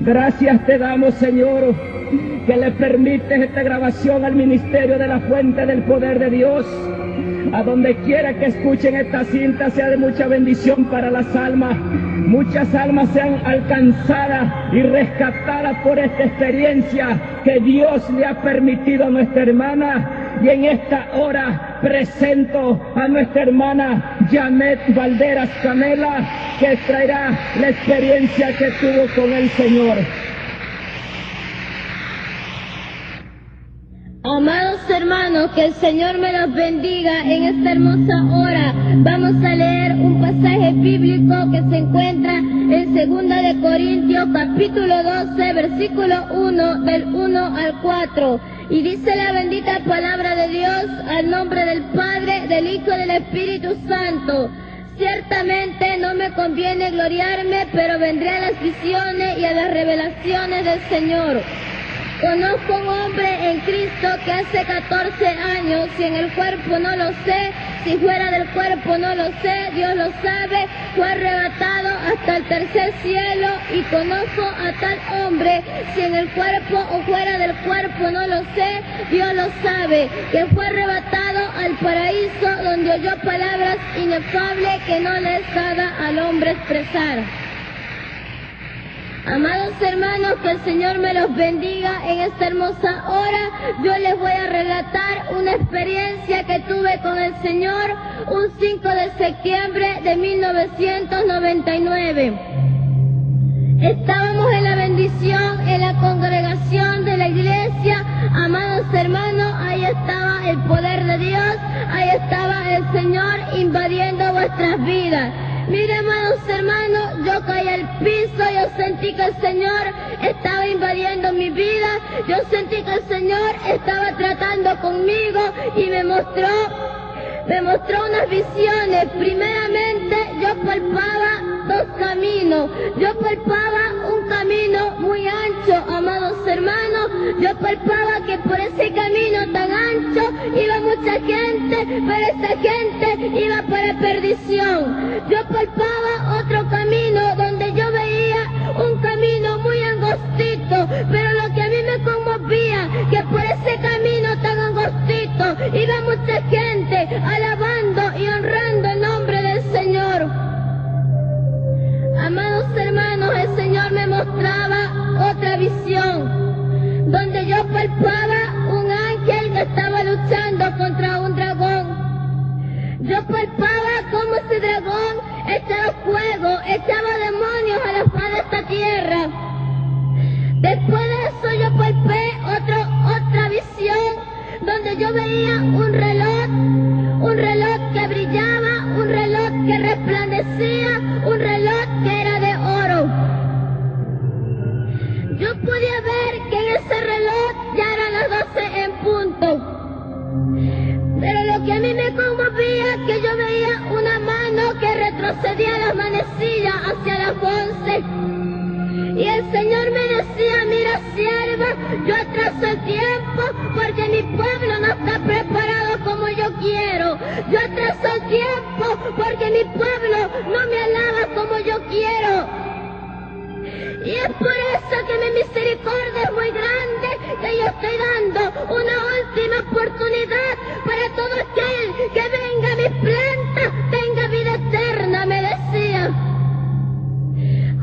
Gracias te damos, Señor, que le permites esta grabación al ministerio de la Fuente del Poder de Dios. A donde quiera que escuchen esta cinta sea de mucha bendición para las almas. Muchas almas sean alcanzadas y rescatadas por esta experiencia que Dios le ha permitido a nuestra hermana. Y en esta hora presento a nuestra hermana Janet Valderas Canela, que traerá la experiencia que tuvo con el Señor. Amados hermanos, que el Señor me los bendiga en esta hermosa hora. Vamos a leer un pasaje bíblico que se encuentra en 2 de Corintios, capítulo 12, versículo 1, del 1 al 4. Y dice la bendita palabra de Dios, al nombre del Padre, del Hijo y del Espíritu Santo. Ciertamente no me conviene gloriarme, pero vendré a las visiones y a las revelaciones del Señor. Conozco un hombre en Cristo que hace 14 años, si en el cuerpo no lo sé, si fuera del cuerpo no lo sé, Dios lo sabe, fue arrebatado hasta el tercer cielo. Y conozco a tal hombre, si en el cuerpo o fuera del cuerpo no lo sé, Dios lo sabe, que fue arrebatado al paraíso, donde oyó palabras inefables que no le es dada al hombre expresar. Amados hermanos, que el Señor me los bendiga en esta hermosa hora. Yo les voy a relatar una experiencia que tuve con el Señor un 5 de septiembre de 1999. Estábamos en la bendición, en la congregación de la iglesia. Amados hermanos, ahí estaba el poder de Dios, ahí estaba el Señor invadiendo vuestras vidas. Mire, amados hermanos, yo caí al piso, yo sentí que el Señor estaba invadiendo mi vida, yo sentí que el Señor estaba tratando conmigo y me mostró unas visiones. Primeramente, yo palpaba dos caminos. Yo palpaba un camino muy ancho, amados hermanos. Yo palpaba que por ese camino tan ancho iba mucha gente, pero esa gente iba para perdición. Yo palpaba otro camino donde yo veía un camino muy angostito, pero lo que a mí me conmovía, que por ese camino tan angostito iba mucha gente alabando y honrando el nombre del Señor. Amados hermanos, el Señor me mostraba otra visión, donde yo palpaba un ángel que estaba luchando contra un dragón. Yo palpaba como ese dragón echaba fuego, echaba demonios a la faz de esta tierra. Después de eso yo palpé otra visión, donde yo veía un reloj que brillaba, un reloj que resplandecía, un reloj que era de oro. Yo podía ver que en ese reloj ya eran las 12 en punto. Pero lo que a mí me conmovía, que yo veía una mano que retrocedía las manecillas hacia las 11. Y el Señor me decía, mira sierva, yo atraso el tiempo porque mi pueblo no está preparado como yo quiero. Yo atraso el tiempo porque mi pueblo no me alaba como yo quiero. Y es por eso que mi misericordia es muy grande, que yo estoy dando una última oportunidad para todo aquel que venga a mis plantas, tenga vida eterna, me decía.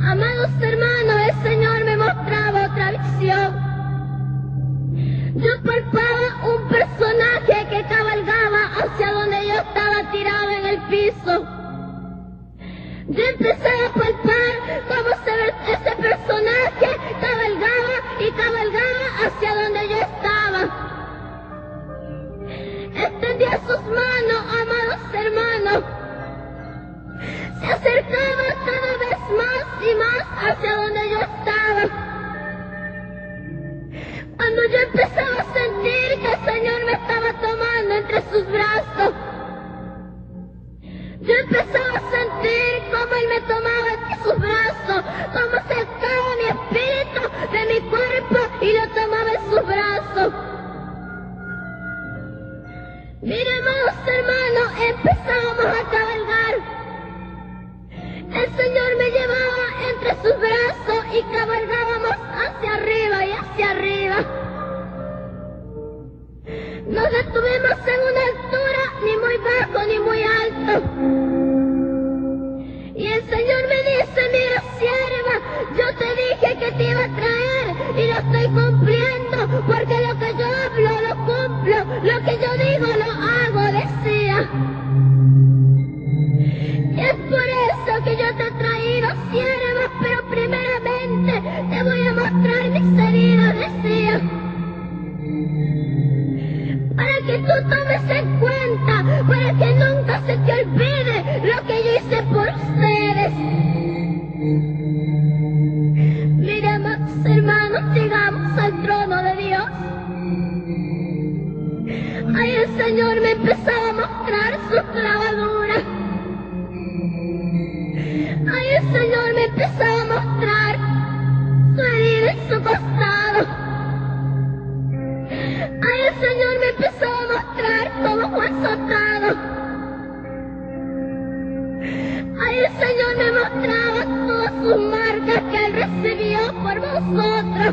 Amados hermanos, el Señor me mostraba otra visión. Yo palpaba un personaje que cabalgaba hacia donde yo estaba tirado en el piso. Yo empecé a palpar cómo ese personaje cabalgaba y cabalgaba hacia donde yo estaba. Extendía sus manos, amados hermanos. Se acercaba cada vez más y más hacia donde yo estaba. Cuando yo empezaba a sentir que el Señor me estaba tomando entre sus brazos, yo empezaba a sentir cómo Él me tomaba entre sus brazos, cómo sacaba mi espíritu de mi cuerpo y lo tomaba en sus brazos. Mira, amados hermanos, empezábamos a cabalgar. El Señor me llevaba entre sus brazos y cabalgábamos alto. Y el Señor me dice, mira, sierva, yo te dije que te iba a traer y lo estoy cumpliendo, porque lo que yo hablo lo cumplo, lo que yo digo lo hago, decía. Y es por eso que yo te he traído, sierva, pero primeramente te voy a mostrar mis heridas, decía. Para que tú tomes en cuenta, para que nunca se te olvide lo que yo hice por ustedes. Mira, amados hermanos, llegamos al trono de Dios. Ahí el Señor me empezaba a mostrar sus clavaduras. Ahí el Señor me empezaba a mostrar su herida en su costado. Ahí el Señor me empezó a mostrar cómo fue azotado. Ahí el Señor me mostraba todas sus marcas que Él recibió por vosotros.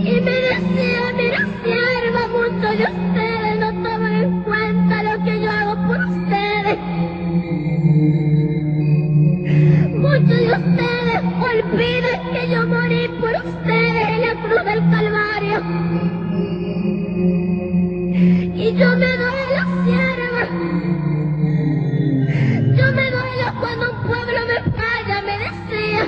Y me decía, mira, sierva, muchos de ustedes no toman en cuenta lo que yo hago por ustedes. Muchos de ustedes olvidan que yo morí por ustedes en la cruz del Calvario. Y yo me duelo, sierva. Yo me duelo cuando un pueblo me falla, me decía.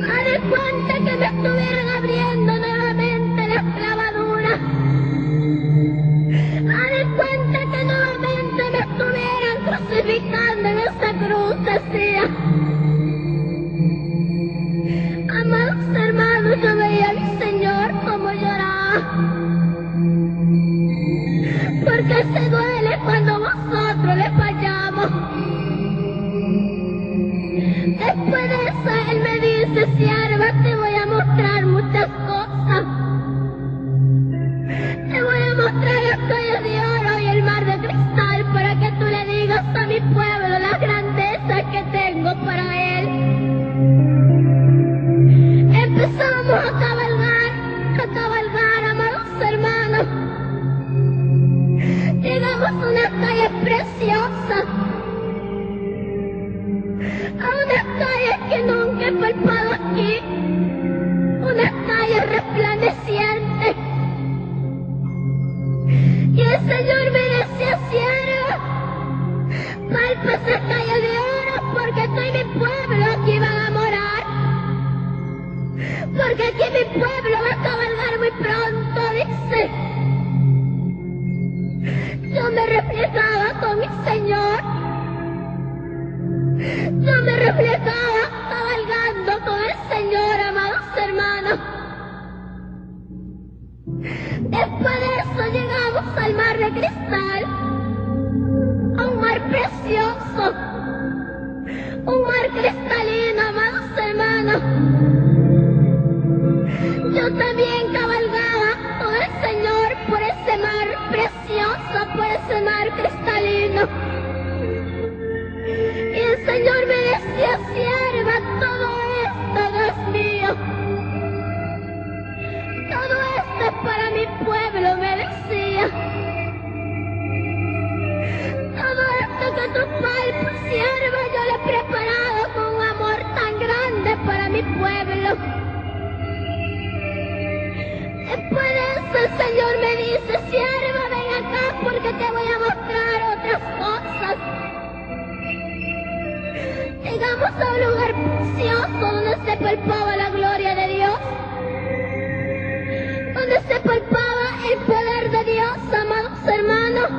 Haré cuenta que me estuvieran abriendo nuevamente las clavaduras. Haré cuenta que nuevamente me estuvieran crucificando en esa cruz, decía. Amados hermanos, yo veía a mi Señor como lloraba. Porque Él se duele cuando nosotros le fallamos. Después de eso, Él me dice, sierva, te voy a mostrar muchas cosas. Te voy a mostrar las calles de oro y el mar de cristal para que tú le digas a mi pueblo las grandezas que tengo para Él. Empezamos a cabalgar, amados hermanos. Llegamos a unas calles preciosas, a unas calles que nunca he palpado aquí, unas calles resplandecientes. Y el Señor me decía, sierva, palpa esa calle de oro porque tú y mi pueblo aquí van a morar. Porque aquí mi pueblo va a cabalgar muy pronto, dice. Yo me reflejaba con mi Señor. Yo me reflejaba cabalgando con el Señor, amados hermanos. Después de eso llegamos al mar de cristal, a un mar precioso, un mar cristalino, amados hermanos. Yo también cabalgaba con el Señor por ese mar precioso, por ese mar cristalino. Y el Señor me decía, sierva, todo esto no es mío. Todo esto es para mi pueblo, me decía. Todo esto que tú palpas, sierva, yo lo he preparado con un amor tan grande para mi pueblo. Después de eso el Señor me dice, sierva, ven acá porque te voy a mostrar otras cosas. Llegamos a un lugar precioso donde se palpaba la gloria de Dios, donde se palpaba el poder de Dios, amados hermanos.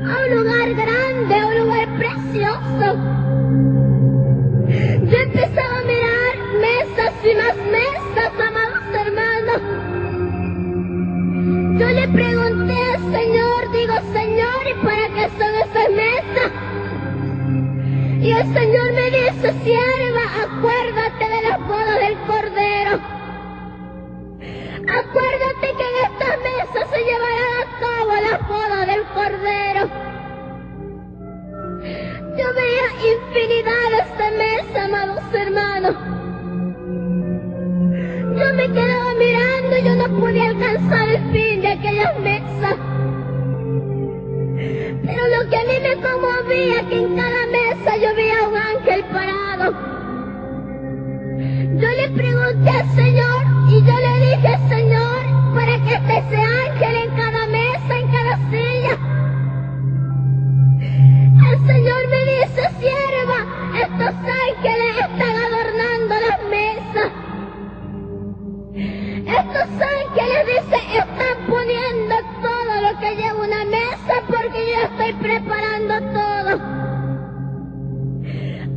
A un lugar grande, a un lugar precioso. Yo empezaba a mirar mesas y más mesas, amados hermanos. Yo le pregunté al Señor, digo, Señor, ¿y para qué son esas mesas? Y el Señor me dice, sierva, acuérdate de las bodas del Cordero. Acuérdate que en estas mesas se llevarán a cabo las bodas del Cordero. Yo veía infinidades de mesas, amados hermanos. Yo me quedaba mirando y yo no podía alcanzar el fin de aquellas mesas. estoy preparando todo.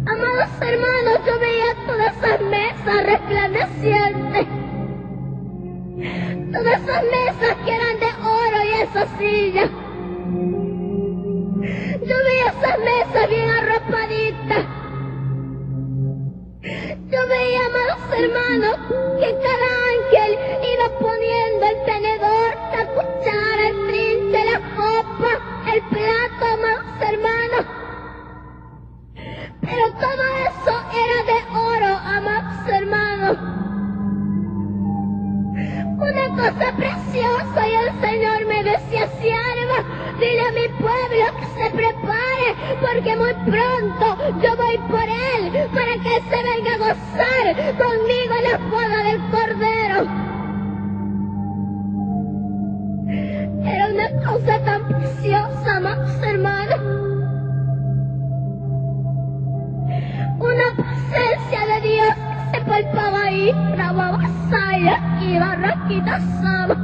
Amados hermanos, yo veía todas esas mesas resplandecientes. Todas esas mesas que eran de oro y esas sillas. Yo veía esas mesas bien arropaditas. Yo veía, amados hermanos, que cada ángel iba poniendo el tenedor, la cuchara, el trinche, la copa, el plato, amados hermanos. Pero todo eso era de oro, amados hermanos. Una cosa preciosa, y el Señor me decía: sierva, dile a mi pueblo que se prepare, porque muy pronto yo voy por él, para que él se venga a gozar conmigo en la boda del Cordero. Era una cosa tan preciosa, amados hermanos. Una presencia de Dios que se palpaba ahí, Rababasaya y Barraquita Sama.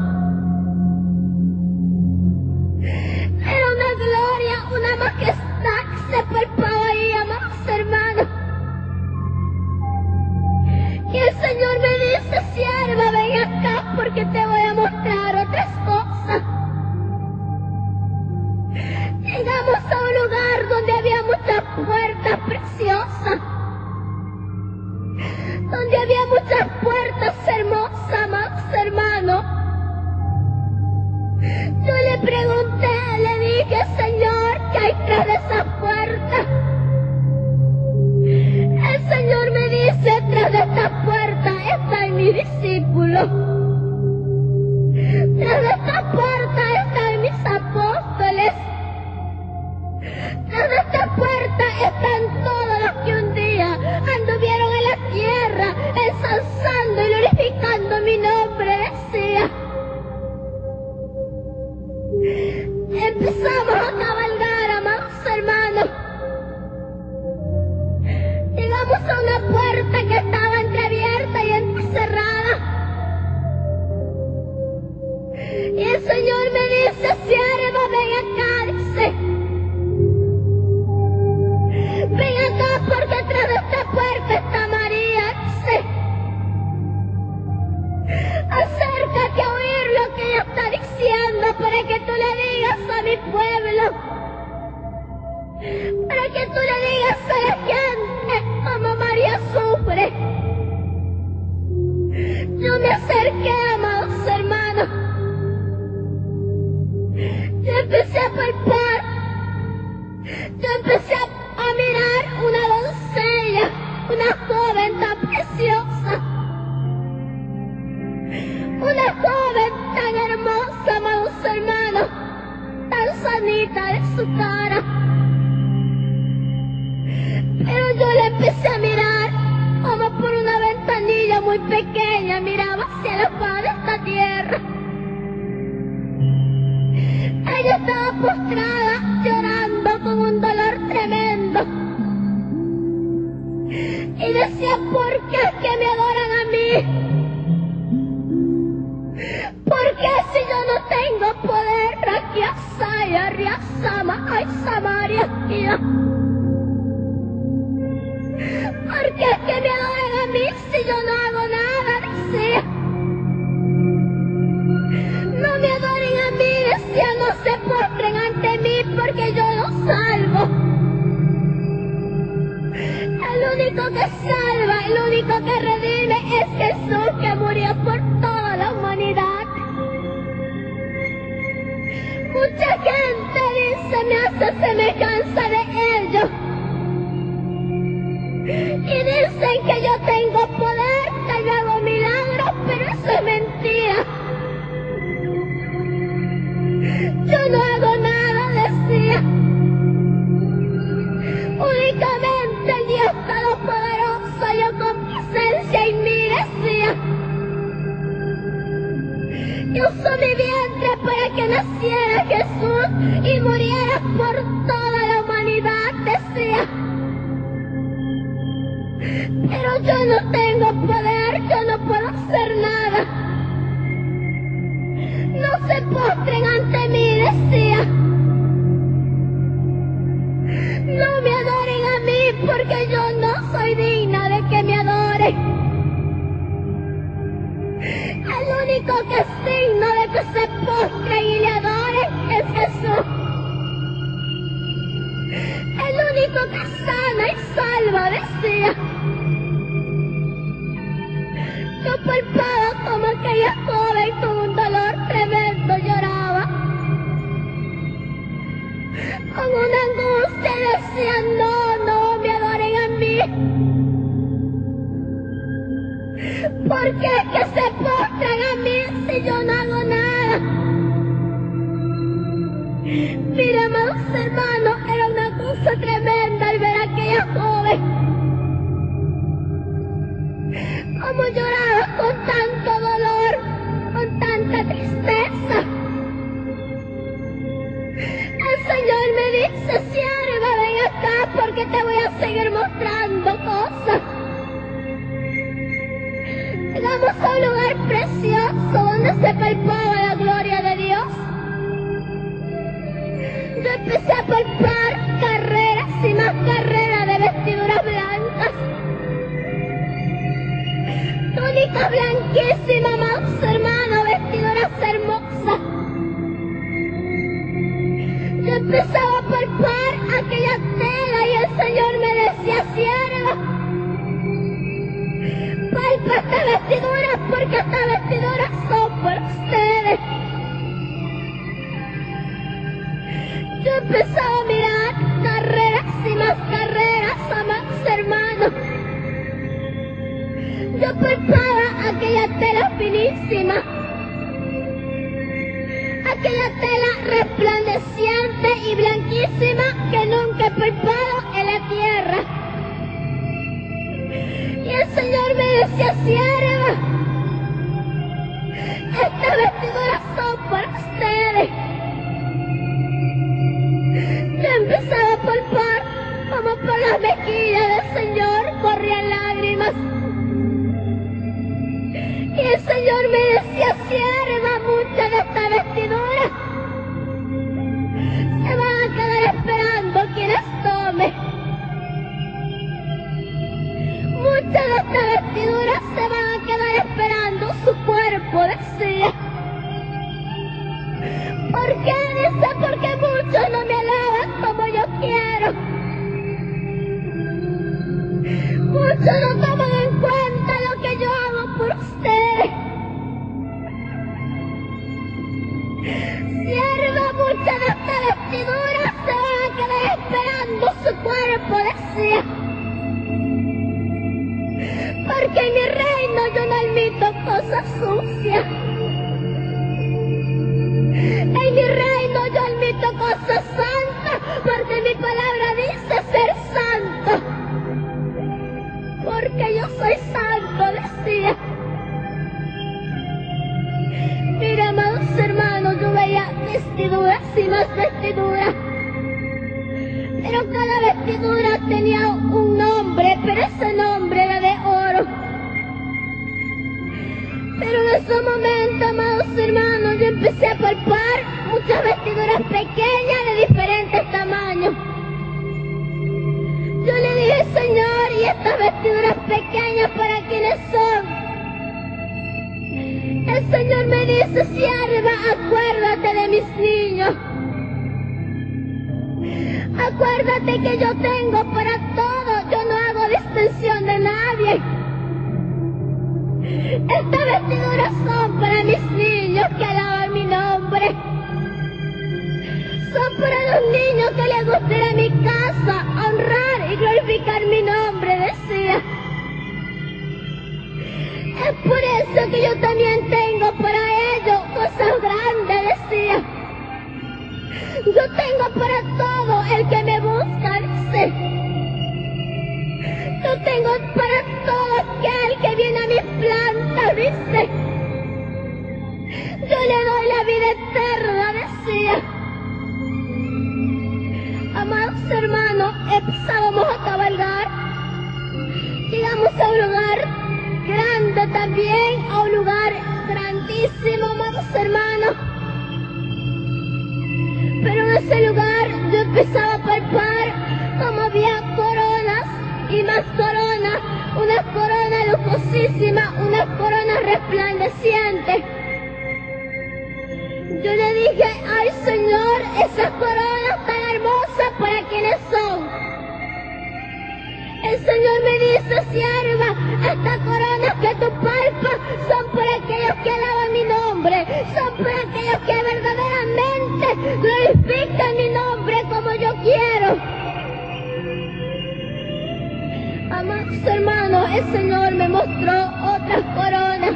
Era una gloria, una majestad que se palpaba ahí, amados hermanos. Y el Señor me dice: sierva, ven acá, porque te voy a mostrar otras cosas. Llegamos a un lugar donde había muchas puertas preciosas, donde había muchas puertas hermosas, amados hermanos. Yo le pregunté, le dije: Señor, ¿qué hay tras de esas puertas? El Señor me dice: tras de estas puertas están mis discípulos. Tras de estas puertas están mis apóstoles. Tras de estas puertas están todos los que un día anduvieron en la tierra, ensalzando y glorificando mi nombre, decía. Empezamos a cabalgar, amados hermanos. Llegamos a una puerta que estaba entreabierta y entrecerrada. Y el Señor me dice: sierva, ven acá, dice. Ven acá, porque atrás de esta puerta está María, dice. Acércate a oír lo que ella está diciendo, para que tú le digas a mi pueblo, para que tú le digas a la gente cómo María sufre. Yo me acerqué, amados hermanos. Yo empecé a palpar. Yo empecé a mirar una doncella, una joven tan preciosa. Una joven tan hermosa, amados hermanos, tan sanita de su cara. Pero yo le empecé a mirar como por una ventanilla muy pequeña, miraba hacia la faz de esta tierra. Ella estaba postrada, llorando con un dolor tremendo. Y decía: ¿por qué es que me adoran a mí? Porque si yo no tengo poder, Rakiasaya, Riasama, ay Samaria, porque es que me adoran a mí si yo no hago nada, decía. No me adoren a mí, decía, no se postren ante mí, porque yo los salvo. El único que salva, el único que redime es Jesús, que murió por toda la humanidad. Mucha gente dice: me hace semejanza de ellos. Y dicen que yo tengo poder, que yo hago milagros, pero eso es mentira. Yo no hago nada, decía. Únicamente el Dios Todopoderoso, yo con presencia en mí, decía. Yo usó mi vientre para que naciera Jesús y muriera por toda la humanidad, decía. Pero yo no tengo poder, yo no puedo hacer nada. No se postren ante mí, decía. decía. Yo palpaba como aquella joven con un dolor tremendo lloraba. Con una angustia decía, no me adoren a mí. ¿Por qué es que se postran a mí si yo no hago nada? Mira, amados hermanos, era una cosa tremenda al ver a aquella joven. Como lloraba con tanto dolor, con tanta tristeza. El Señor me dice, sierva, ven acá porque te voy a seguir mostrando cosas. Llegamos a un lugar precioso donde se palpaba la gloria de Dios. Yo empecé a palpar carreras y más carreras de vestiduras blancas. Túnicas blanquísimas, amados hermanos, vestiduras hermosas. Yo empezaba a palpar aquella tela y el Señor me decía, sierva, palpa estas vestiduras porque estas vestiduras son por ustedes. Yo empezaba a mirar carreras y más carreras, amados hermanos. Yo palpaba aquella tela finísima, aquella tela resplandeciente y blanquísima que nunca he palpado en la tierra. Y el Señor me decía, sierva, estas vestiduras son para ustedes. Yo empezaba a palpar como por las mejillas del Señor corrían lágrimas. Y el Señor me decía, sierva, muchas de estas vestiduras se van a quedar esperando quienes tomen. Muchas de estas vestiduras se van a quedar esperando su cuerpo, decía. ¿Por qué? Dice, porque muchos no me alaban como yo quiero. Muchos no toman en cuenta lo que yo hago por ustedes. Sierva, muchas de estas vestiduras se van a quedar esperando su cuerpo, decía. Porque en mi reino yo no admito cosas sucias. En mi reino yo admito cosas santas, porque mi palabra dice ser santo. Porque yo soy santo, decía. Mira, amados hermanos, yo veía vestiduras y más vestiduras. Pero cada vestidura tenía un nombre, pero ese nombre era de oro. Pero en ese momento, amados hermanos, yo empecé a palpar muchas vestiduras pequeñas de diferentes tamaños. Yo le dije, Señor, ¿y estas vestiduras pequeñas para quiénes son? El Señor me dice, sierva, acuérdate de mis niños. Acuérdate que yo tengo para todo, yo no hago distinción de nadie. Estas vestiduras son para mis niños que alaban mi nombre. Son para los niños que les gusta ir a mi casa, honrar y glorificar mi nombre, decía. Es por eso que yo también tengo para ellos cosas grandes, decía. Yo tengo para todo el que me busca, dice. Yo tengo para todo aquel que viene a mis plantas, dice. Yo le doy la vida eterna, decía. Amados hermanos, empezábamos a cabalgar. Llegamos a un lugar grande también, a un lugar grandísimo, amados hermanos. Pero en ese lugar yo empezaba a palpar como había coronas y más coronas, unas coronas lujosísimas, unas coronas resplandecientes. Yo le dije, ay Señor, esas coronas tan hermosas, ¿para quiénes son? El Señor me glorifica mi nombre como yo quiero. Amados hermanos, el Señor me mostró otras coronas.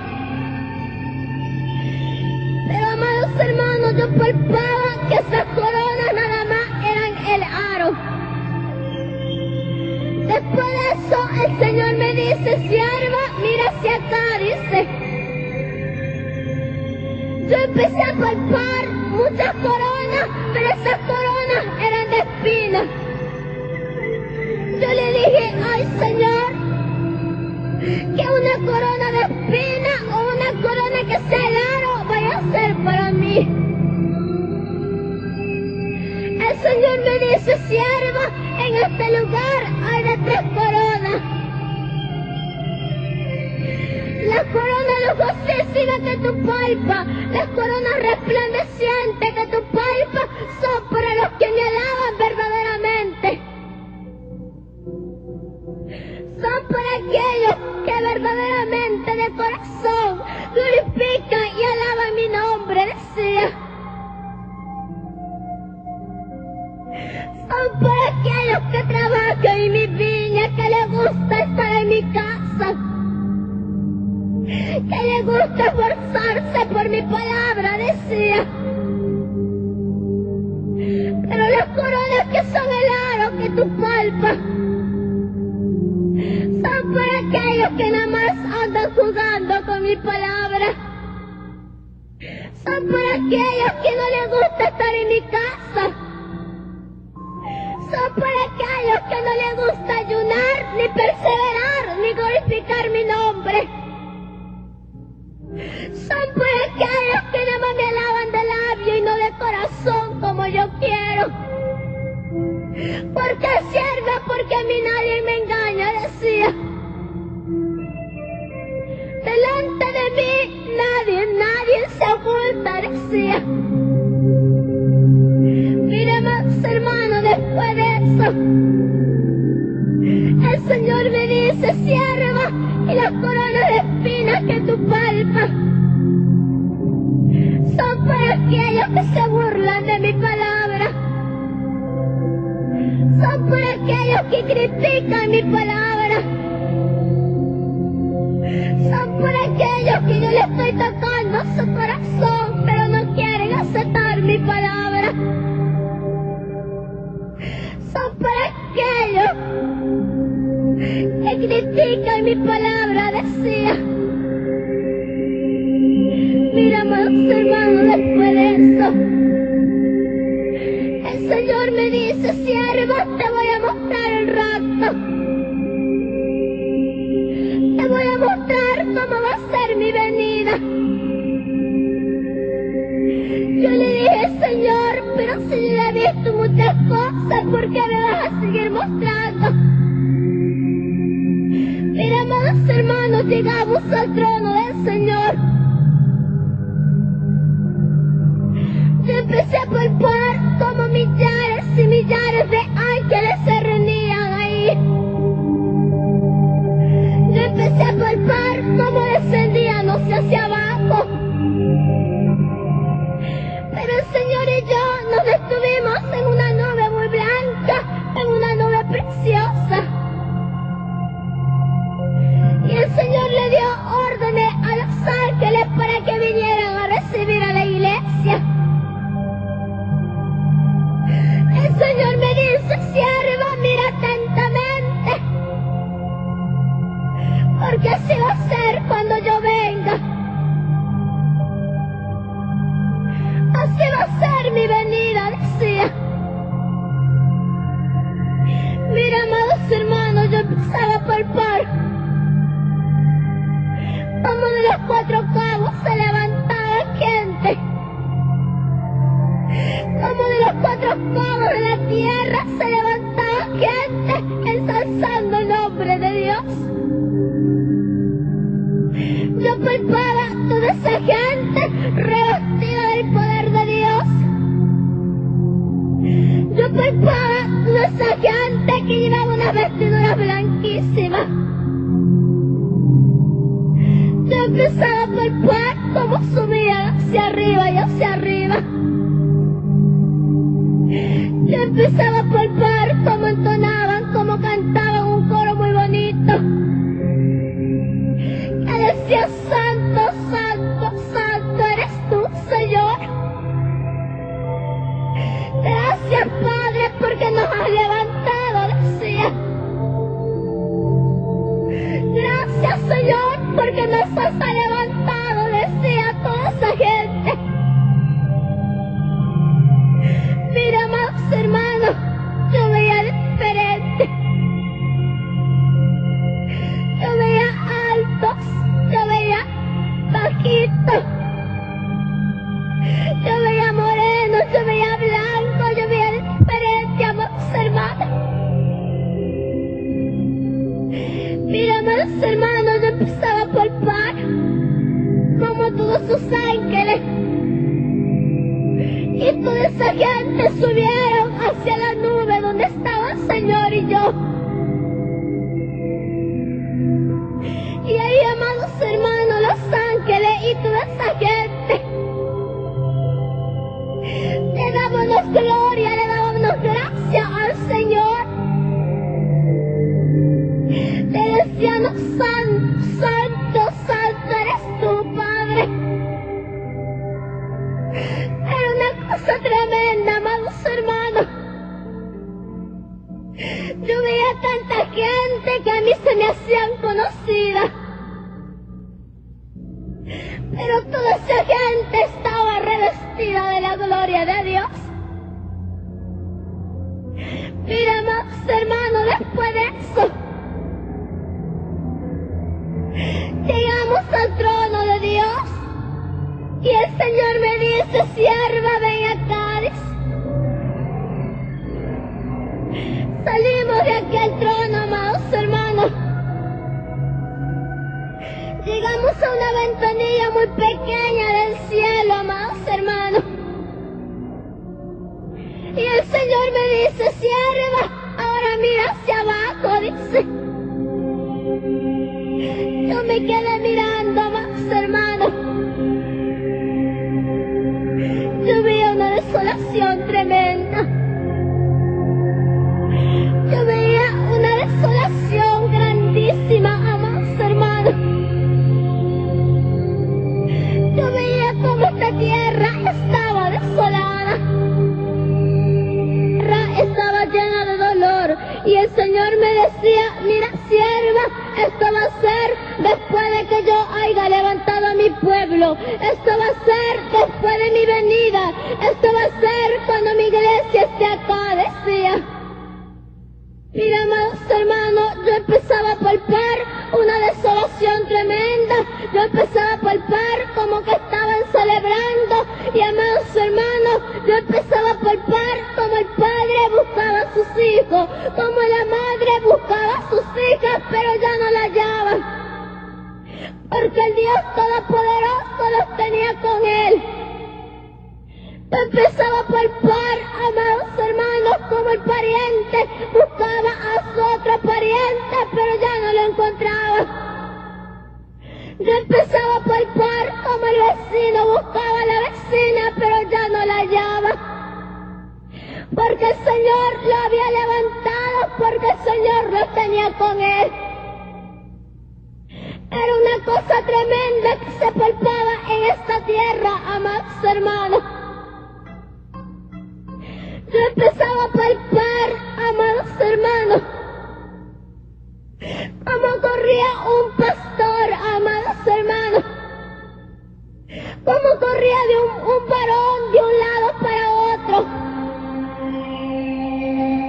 Pero amados hermanos, yo palpaba que esas coronas nada más eran el aro. Después de eso, el Señor me dice, sierva, mira hacia acá, dice. Yo empecé a palpar muchas coronas, pero esas coronas eran de espinas. Yo le dije, ay Señor, que una corona de espinas o una corona que sea el aro vaya a ser para mí. El Señor me dice, sierva, en este lugar hay de 3 coronas. Las coronas lujosísimas que tú palpas, las coronas resplandecientes que tú palpas, son para los que me alaban verdaderamente. Son para aquellos que verdaderamente de corazón glorifican y alaban mi nombre, decía. Son para aquellos que trabajan en mi viña, que les gusta estar en mi casa, que les gusta esforzarse por mi palabra, decía. Pero las coronas que son el aro que tú palpas, son para aquellos que nada más andan jugando con mi palabra. Son para aquellos que no les gusta estar en mi casa. Son para aquellos que no les gusta ayunar, ni perseverar, ni glorificar mi nombre. Son para aquellos que nada más me alaban de labio y no de corazón como yo quiero. Porque sierva, porque a mí nadie me engaña, decía. Delante de mí nadie se oculta, decía. Mira más, hermano, después de eso, el Señor me dice, sierva, y las coronas de espinas que tú palpas son para aquellos que se burlan de mi palabra. Son para aquellos que critican mi palabra. Son para aquellos que yo le estoy tocando su corazón, pero no quieren aceptar mi palabra. Son para aquellos que critican mi palabra, decía. Mira, amados hermanos, después de eso, el Señor me dice, sierva, te voy a mostrar el rapto. Te voy a mostrar cómo va a ser mi venida. Yo le dije, Señor, pero si yo ya he visto muchas cosas, ¿por qué me vas a seguir mostrando? Mira, amados hermanos, llegamos al trono del Señor. Yo empecé a palpar como millares y millares de ángeles se reunían ahí. Yo empecé a palpar cómo descendían hacia abajo. Pero el Señor y yo nos detuvimos en una nube muy blanca, en una nube preciosa. Y el Señor le dio órdenes a los ángeles para que vinieran a recibir a la iglesia. El Señor me dice, sierva, mira atentamente, porque así va a ser cuando yo venga. Así va a ser mi venida, decía. Mira, amados hermanos, yo empezaba a palpar como de los 4 cabos se levantaba gente. Como de los 4 cabos de la tierra se levantaba gente ensalzando el nombre de Dios. Yo palpaba toda esa gente revestida del poder de Dios. Yo palpaba toda esa gente que llevaba unas vestiduras blanquísimas. Yo empezaba a palpar cómo subían hacia arriba y hacia arriba. empezaba a palpar cómo entonaban, cómo cantaban un coro muy bonito. Que decía, santo, santo, santo eres tú, Señor. Gracias, Padre, porque nos has levantado, decía. Gracias, Señor, porque nos has levantado, decía toda esa gente. Mira, amados hermanos, yo veía diferente. Yo veía altos, yo veía bajitos, yo veía morenos, yo veía blancos, yo veía diferente, amados hermanos. Mira, amados hermanos, yo empezaba a palpar como todos sus ángeles y toda esa gente subieron hacia la nube donde estaba el Señor y yo. Y ahí, amados hermanos, los ángeles y toda esa gente le dábamos gloria, le dábamos gracias al Señor. Le decíamos, santo, santo, santo eres tú, Padre. Era una cosa tremenda, amados hermanos. Yo veía tanta gente que a mí se me hacían conocidas. Pero toda esa gente estaba revestida de la gloria de Dios. Mira, amados hermanos, después de eso, llegamos al trono de Dios. Y el Señor me dice, sierva, ven acá. Salimos de aquí al trono, amados hermanos. Llegamos a una ventanilla muy pequeña del cielo, amados hermanos. Y el Señor me dice, sierva, ahora mira hacia abajo, dice. Yo me quedé mirando, amados hermanos. Yo veía una desolación tremenda. Yo veía una desolación grandísima, amados hermanos. Yo veía cómo esta tierra estaba desolada. Estaba llena de dolor. Y el Señor me decía, mira, sierva, esto va a ser después de que yo haya levantado a mi pueblo. Esto va a ser después de mi venida. Esto va a ser cuando mi iglesia esté acá, decía. Mira, amados hermanos, yo empezaba a palpar una desolación tremenda. Yo empezaba a palpar como que estaban celebrando. Y, amados hermanos, yo empezaba a palpar como el padre buscaba a sus hijos, como la madre buscaba a sus hijas, pero ya no la hallaban. Porque el Dios Todopoderoso los tenía con él. Empezaba a palpar, amados hermanos, como el pariente buscaba a su otro pariente, pero ya no lo encontraba. Yo empezaba a palpar como el vecino buscaba a la vecina, pero ya no la hallaba. Porque el Señor lo había levantado, porque el Señor lo tenía con él. Era una cosa tremenda que se palpaba en esta tierra, amados hermanos. Yo empezaba a palpar, amados hermanos, como corría un pastor, amados hermanos, como corría de un varón de un lado para otro.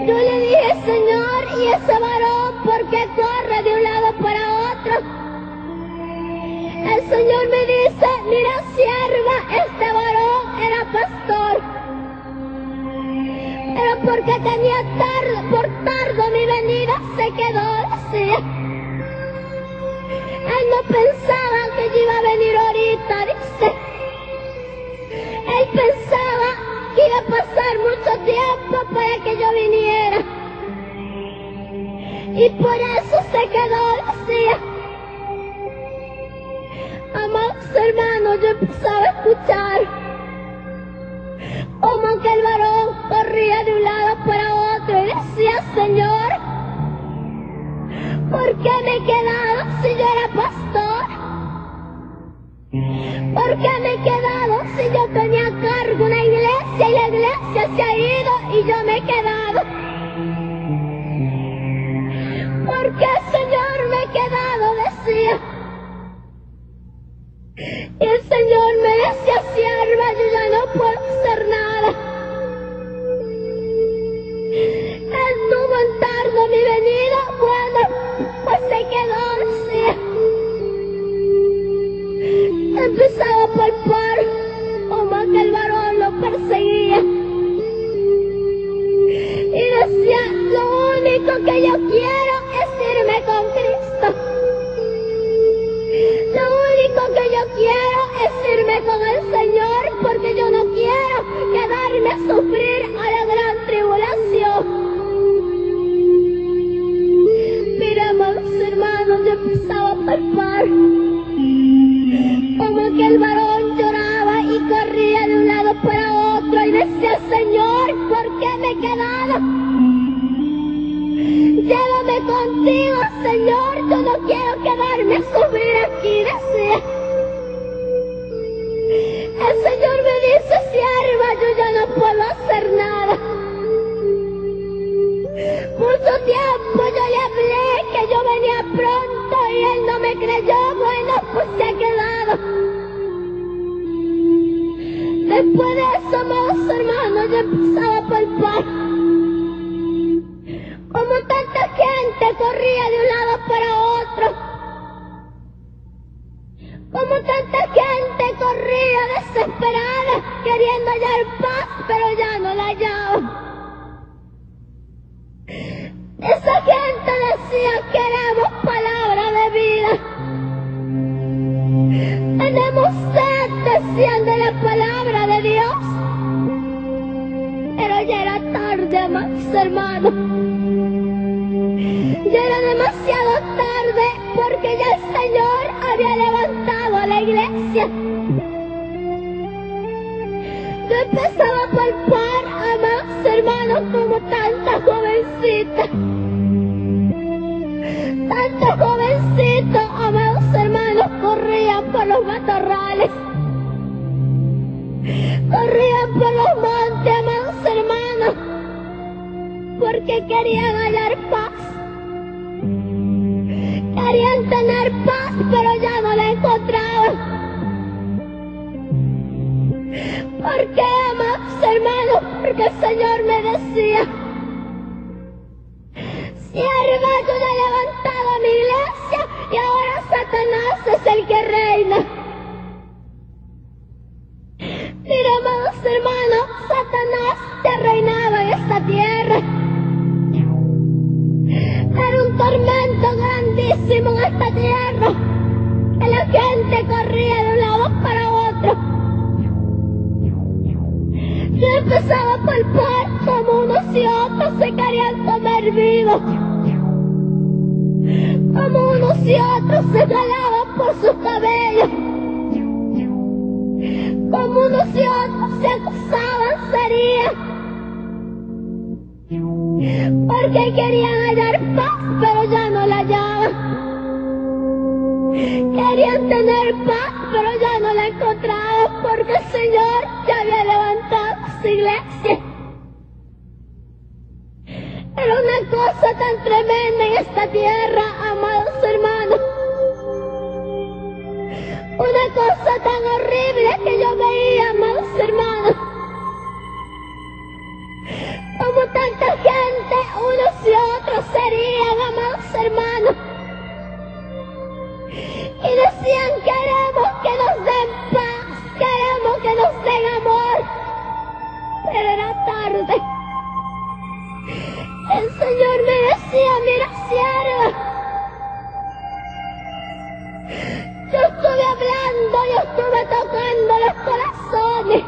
Yo le dije, Señor, ¿y ese varón por qué corre de un lado para otro? El Señor me dice, mira, sierva, este varón era pastor. Pero porque tenía por tardo mi venida se quedó, decía. Él no pensaba que yo iba a venir ahorita, dice. Él pensaba que iba a pasar mucho tiempo para que yo viniera. Y por eso se quedó, decía. Amados hermanos, yo empezaba a escuchar como que el varón corría de un lado para he quedado si yo era pastor? ¿Por qué me he quedado si yo tenía a cargo una iglesia y la iglesia se ha ido y yo me he quedado? ¿Por qué, Señor, me he quedado? Decía. Y el Señor me decía, sierva, yo ya no puedo hacer nada. Él tuvo en tarde mi venida, bueno, pues se quedó, decía. Empezaba a palpar como aquel varón lo perseguía. Y decía, lo único que yo quiero es irme con Cristo. Lo único que yo quiero es irme con el Señor, porque yo no quiero quedarme a sufrir a la gran tribulación. Mira, amados hermanos, yo empezaba a palpar como aquel varón lloraba y corría de un lado para otro y decía, Señor, ¿por qué me he quedado? Llévame contigo, Señor, yo no quiero quedarme a sufrir aquí, decía. El Señor me dice, sierva, yo ya no puedo hacer nada. Mucho tiempo yo le hablé que yo venía pronto y él no me creyó, bueno, pues se ha quedado. Después de eso, amados hermanos, yo empezaba a palpar como tanta gente corría de un lado para otro, como tanta gente corría desesperada queriendo hallar paz, pero ya no la hallaba. Esa gente decía, queremos palabra de vida. Tenemos sed, decían, de la palabra de Dios. Pero ya era tarde, amados hermanos. Ya era demasiado tarde porque ya el Señor había levantado a la iglesia. Yo empezaba a palpar, amados hermanos, como tanta jovencita. Tantos jovencitos, amados hermanos, corrían por los matorrales. Corrían por los montes, amados hermanos, porque querían hallar paz. Querían tener paz, pero ya no la encontraban. ¿Por qué, amados hermanos? Porque el Señor me decía, sierva, yo le he levantado a mi iglesia y ahora Satanás es el que reina. Mira, amados hermanos, Satanás ya reinaba en esta tierra. Era un tormento grandísimo en esta tierra, que la gente corría de un lado para otro. Yo empezaba a palpar como unos y otros se querían comer vivos, como unos y otros se jalaban por sus cabellos, como unos y otros se acusaban serían, porque querían hallar paz, pero ya no la hallaban. Querían tener paz, pero ya no la encontraban, porque el Señor ya había levantado su iglesia. Era una cosa tan tremenda en esta tierra, amados hermanos. Una cosa tan horrible que yo veía, amados hermanos. Como tanta gente, unos y otros serían, amados hermanos. Y decían, queremos que nos den paz, queremos que nos den amor. Pero era tarde. El Señor me decía, mira, sierva, yo estuve hablando, yo estuve tocando los corazones.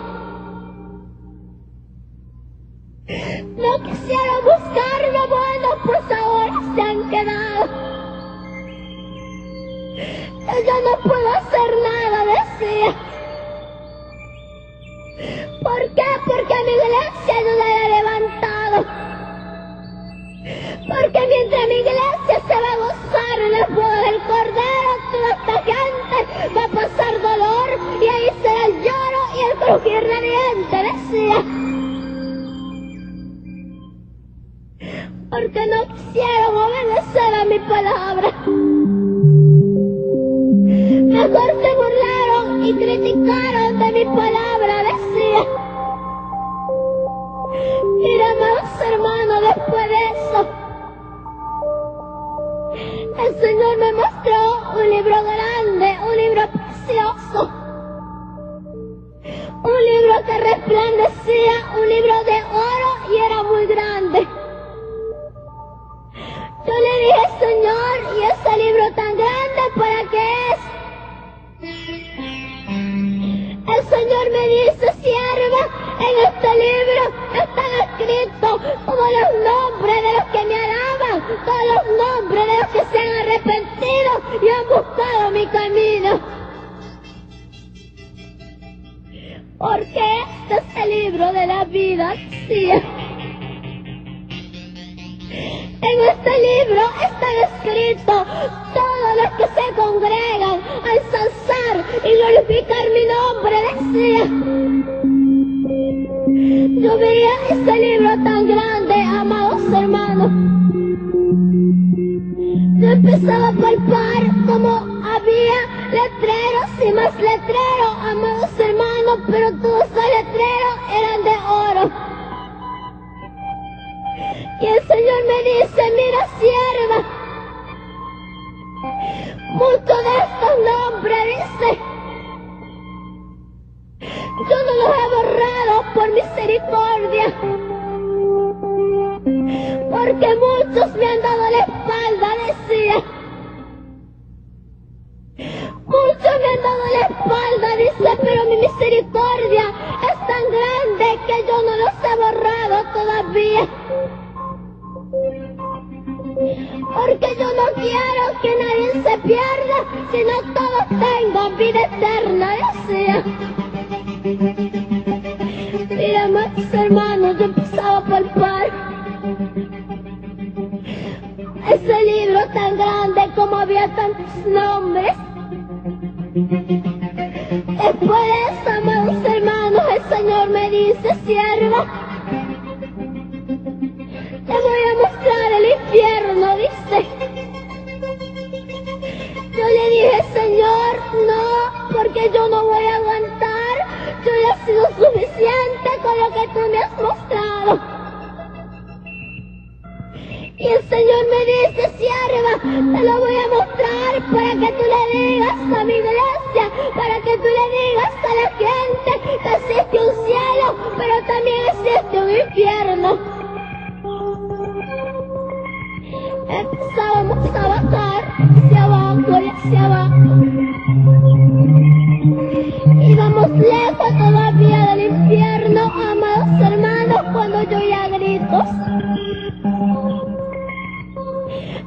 No quisieron buscarme, bueno, pues ahora se han quedado. Yo no puedo hacer nada, decía. ¿Por qué? Porque mi iglesia no la he levantado. Porque mientras mi iglesia se va a gozar, les voy gente, decía, porque no quisieron obedecer a mi palabra. Mejor se burlaron y criticaron de mi palabra, decía. Mira, amados hermanos, después de eso, el Señor me mostró un libro grande, un libro precioso, un libro que resplandecía, un libro de oro y era muy grande. Yo le dije, Señor, ¿y ese libro tan grande para qué es? El Señor me dice, sierva, en este libro están escritos todos los nombres de los que me alaban, todos los nombres de los que se han arrepentido y han buscado mi camino. Porque este es el libro de la vida, sí. En este libro están escritos todos los que se congregan a ensalzar y glorificar mi nombre, decía. Yo veía este libro tan grande, amados hermanos. Yo empezaba a palpar como había letreros y más letreros, amados hermanos, pero todos esos letreros eran de oro. Y el Señor me dice, mira, sierva, muchos de estos nombres, dice, yo no los he borrado por misericordia, porque muchos me han dado la espalda, decía. Muchos me han dado la espalda, dice, pero mi misericordia es tan grande que yo no los he borrado todavía. Porque yo no quiero que nadie se pierda, sino todos tengan vida eterna, decía. Mira, amados hermanos, yo empezaba a palpar ese libro tan grande, como había tantos nombres. Después de eso, amados hermanos, el Señor me dice, sierva, te voy a mostrar el infierno, dice. Yo le dije, Señor, no, porque yo no voy a aguantar. Yo ya he sido suficiente con lo que tú me has mostrado. Y el Señor me dice, sierva, te lo voy a mostrar para que tú le digas a mi iglesia, para que tú le digas a la gente que existe un cielo, pero también existe un infierno. Empezábamos a bajar hacia abajo y hacia abajo. Íbamos lejos todavía del infierno, amados hermanos, cuando yo oía gritos.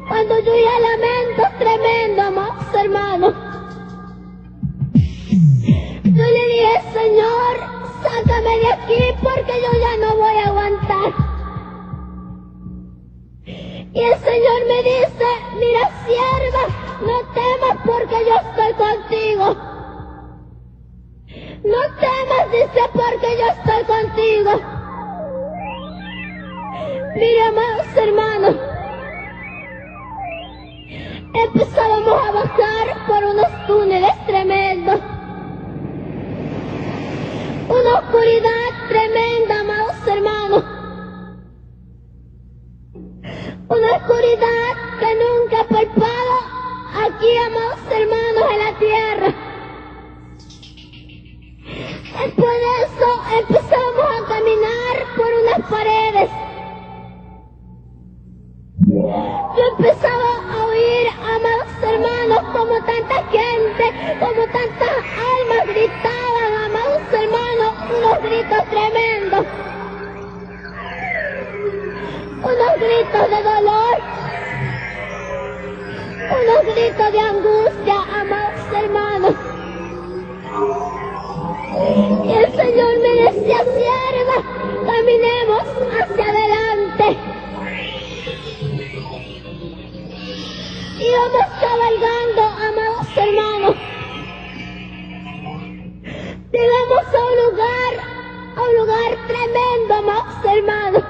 Cuando yo oía lamentos tremendos, amados hermanos. Yo le dije, Señor, sácame de aquí porque yo ya no voy a aguantar. Y el Señor me dice, mira, sierva, no temas porque yo estoy contigo. No temas, dice, porque yo estoy contigo. Mira, amados hermanos, empezábamos a bajar por unos túneles tremendos. Una oscuridad tremenda, amados hermanos. Una oscuridad que nunca he palpado aquí, amados hermanos, en la tierra. Después de eso empezamos a caminar por unas paredes. Yo empezaba a oír, amados hermanos, como tanta gente, como tantas almas gritaban, amados hermanos, unos gritos tremendos. Unos gritos de dolor, unos gritos de angustia, amados hermanos. Y el Señor me decía, sierva, caminemos hacia adelante. Íbamos cabalgando, amados hermanos. Llegamos a un tremendo, amados hermanos,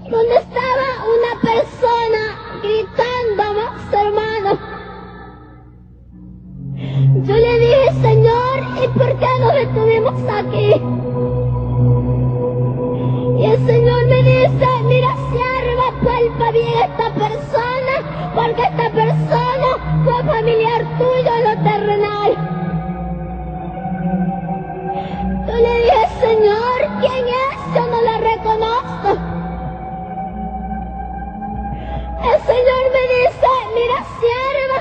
donde estaba una persona gritando, amados hermanos. Yo le dije, Señor, ¿y por qué nos detuvimos aquí? Y el Señor me dice, mira, sierva, palpa bien esta persona, porque esta persona fue familiar tuyo en lo terrenal. Yo le dije, Señor, ¿quién es? Yo no la reconozco. El Señor me dice, mira, sierva,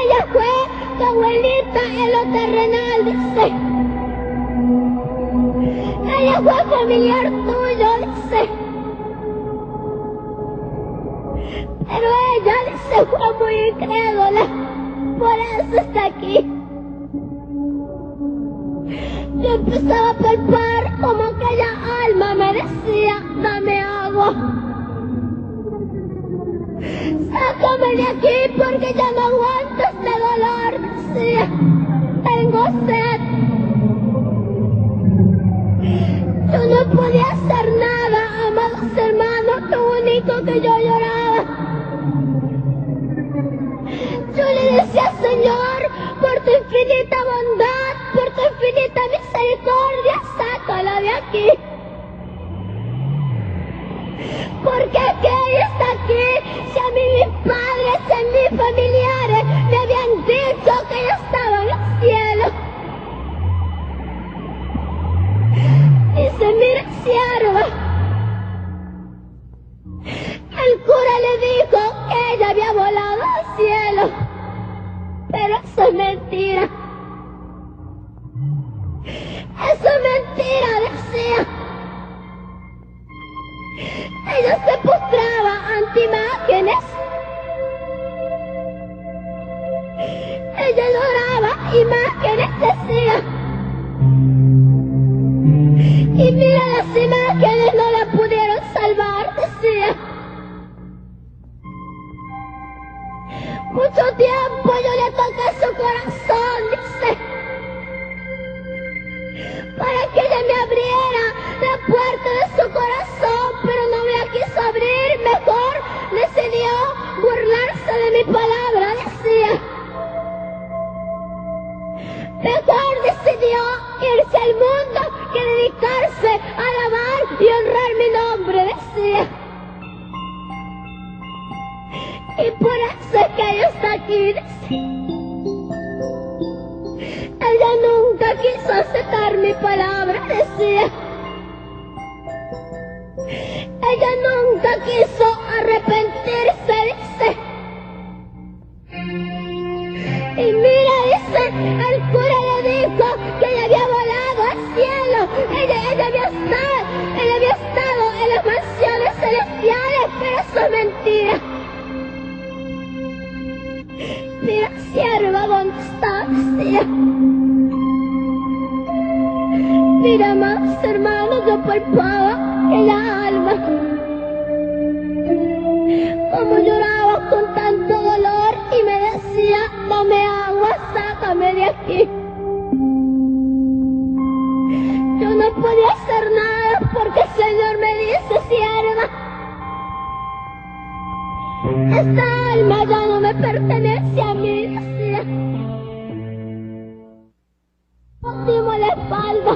ella fue tu abuelita en lo terrenal, dice. Ella fue familiar tuyo, dice. Pero ella, dice, fue muy incrédula, por eso está aquí. Yo empezaba a palpar como aquella alma me decía, dame agua. Sácame de aquí porque ya no aguanto este dolor, decía. Tengo sed. Yo no podía hacer nada, amados hermanos, lo único que yo lloraba. Yo le decía, Señor, por tu infinita bondad, por tu infinita misericordia, sácala de aquí. Porque que ella está aquí, si a mí mis padres, si a mis familiares me habían dicho que ella estaba en el cielo. Dice, mira, sierva, el cura le dijo que ella había volado al cielo, pero eso es mentira. Eso es mentira, decía. Ella se postraba ante imágenes. Ella adoraba imágenes, decía. Y mira, las imágenes no la pudieron salvar, decía. Mucho tiempo yo le toqué su corazón, dice, para que ella me abriera la puerta de su corazón, pero no me la quiso abrir. Mejor decidió burlarse de mi palabra, decía. Mejor decidió irse al mundo que dedicarse a alabar y honrar mi nombre, decía. Y por eso es que ella está aquí, dice. Ella nunca quiso aceptar mi palabra, decía. Ella nunca quiso arrepentirse, dice. Y mira, dice, el cura le dijo que ella había volado al cielo. Ella había estado en las mansiones celestiales, pero eso es mentira. Mira, sierva, ¿dónde está? Decía. Mira, más hermanos, yo palpaba aquella alma. Como lloraba con tanto dolor y me decía, dame agua, sácame de aquí. Yo no podía hacer nada porque el Señor me dice, sierva, esta alma ya no me pertenece a mí, decía. Dimos la espalda.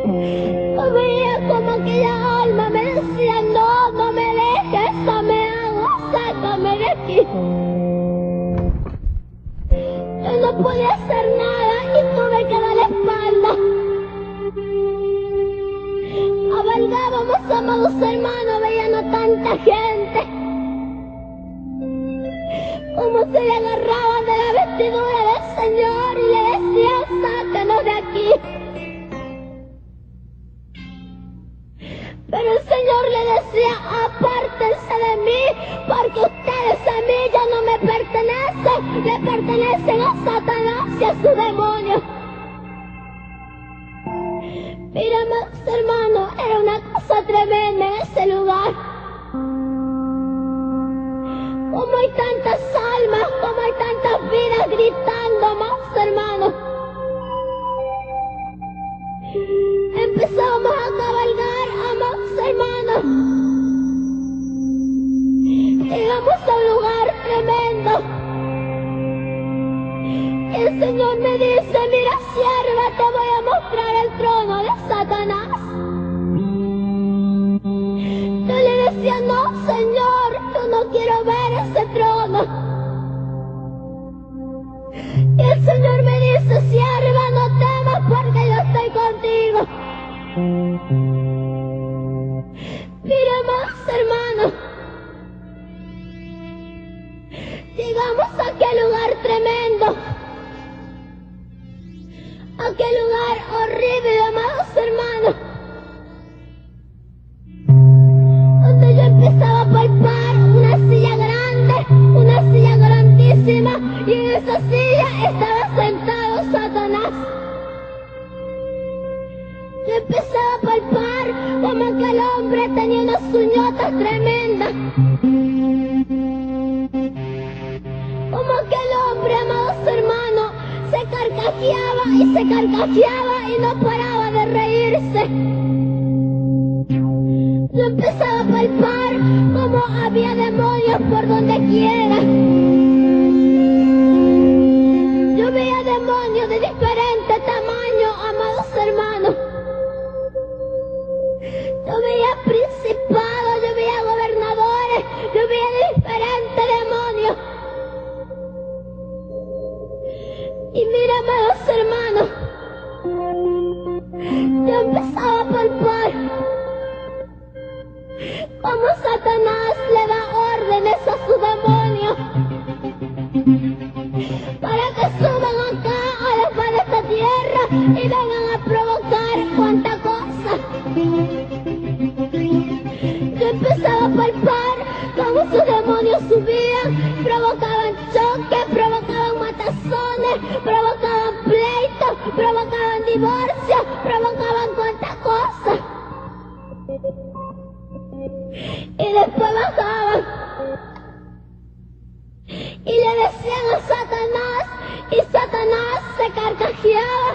Yo veía como aquella alma me decía, no, no me dejes, dame agua, sácame de aquí. Yo no podía hacer nada y tuve que dar la espalda. Cabalgábamos, amados hermanos, veíamos tanta gente. Como se le agarraban de la vestidura del Señor y le decían, sácanos de aquí. Pero el Señor le decía, apártense de mí, porque ustedes a mí ya no me pertenecen, le pertenecen a Satanás y a su demonio. Mira, hermano, era una cosa tremenda en ese lugar. Como hay tantas almas, como hay tantas vidas gritando, más hermanos. hermanos, llegamos a un lugar tremendo. El Señor me dice, mira sierva, te voy a mostrar el trono de Satanás. Yo le decía, no Señor, yo no quiero ver ese trono. Y el Señor me dice, sierva, no temas porque yo estoy contigo. Mira más, hermanos, llegamos a aquel lugar tremendo, aquel lugar horrible, amados hermanos, donde yo empezaba a palpar una silla grande, una silla grandísima, y en esa silla estaba sentado Satanás. Yo empezaba a palpar como aquel hombre tenía unas uñotas tremendas, como aquel hombre, amados hermanos, se carcajeaba y no paraba de reírse. Yo empezaba a palpar como había demonios por donde quiera. Yo veía demonios de diferente tamaño, amados hermanos. Yo veía principados, yo veía gobernadores, yo veía diferentes demonios. Y mira, amados hermanos, yo empezaba a palpar como Satanás le da órdenes a sus demonios para que suban acá a la faz de esta tierra y vengan a provocar cuanta cosa. Yo empezaba a palpar como sus demonios subían, provocaban choques, provocaban matazones, provocaban pleitos, provocaban divorcios, provocaban cuanta cosa. Y después bajaban y le decían a Satanás, y Satanás se carcajeaba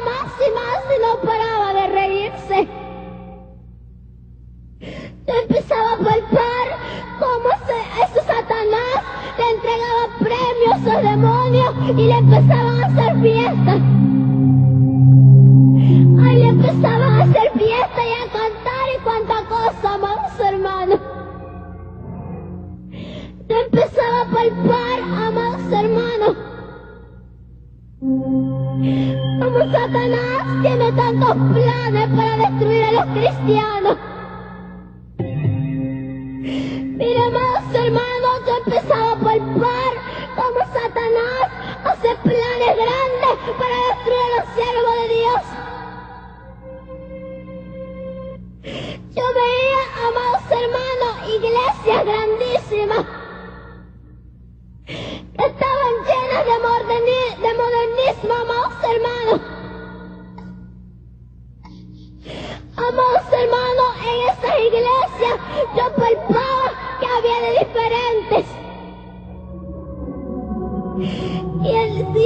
más y no paraba de reírse. Yo empezaba a palpar cómo ese Satanás le entregaba premios a esos demonios y le empezaban a hacer fiestas. Ay, le empezaban a hacer fiesta y a cantar y cuanta cosa, amados hermanos. Yo empezaba a palpar, amados hermanos, como Satanás tiene tantos planes para destruir a los cristianos. Mira, amados hermanos, yo empezaba a palpar como Satanás hace planes grandes para destruir a los siervos de Dios. Yo veía, amados hermanos, iglesias grandísimas que estaban llenas de modernismo, amados hermanos. Amados hermanos, en esas iglesias yo palpaba que había de diferentes. Y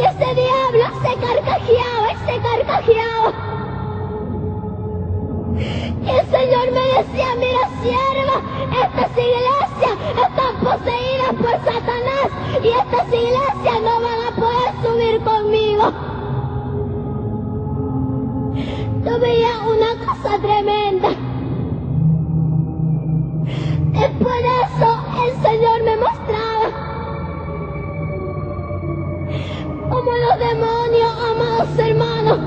ese diablo se carcajeaba y se carcajeaba. Y el Señor me decía, mira sierva, estas iglesias están poseídas por Satanás y estas iglesias no van a poder subir conmigo. Yo veía una cosa tremenda. Después de eso, el Señor me mostraba como los demonios, amados hermanos,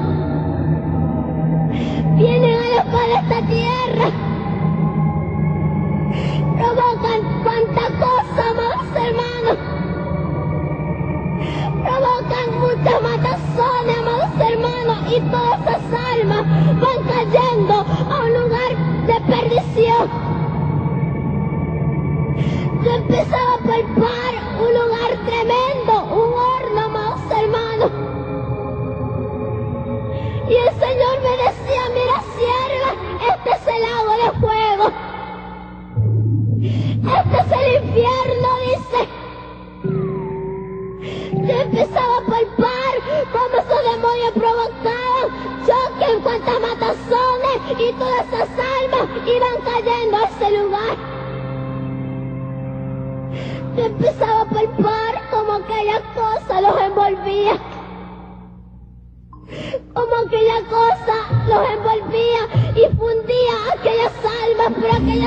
vienen a la faz de esta tierra, provocan cuanta cosa, amados hermanos, provocan muchas matazones, amados hermanos, y todas esas almas van cayendo a un lugar de perdición. Yo empezaba a palpar un lugar tremendo, un horno, amados hermanos. Y el Señor me decía, mira sierva, este es el lago de fuego. Este es el infierno, dice. Yo empezaba a palpar cómo esos demonios provocaban choque en cuantas matazones y todas esas almas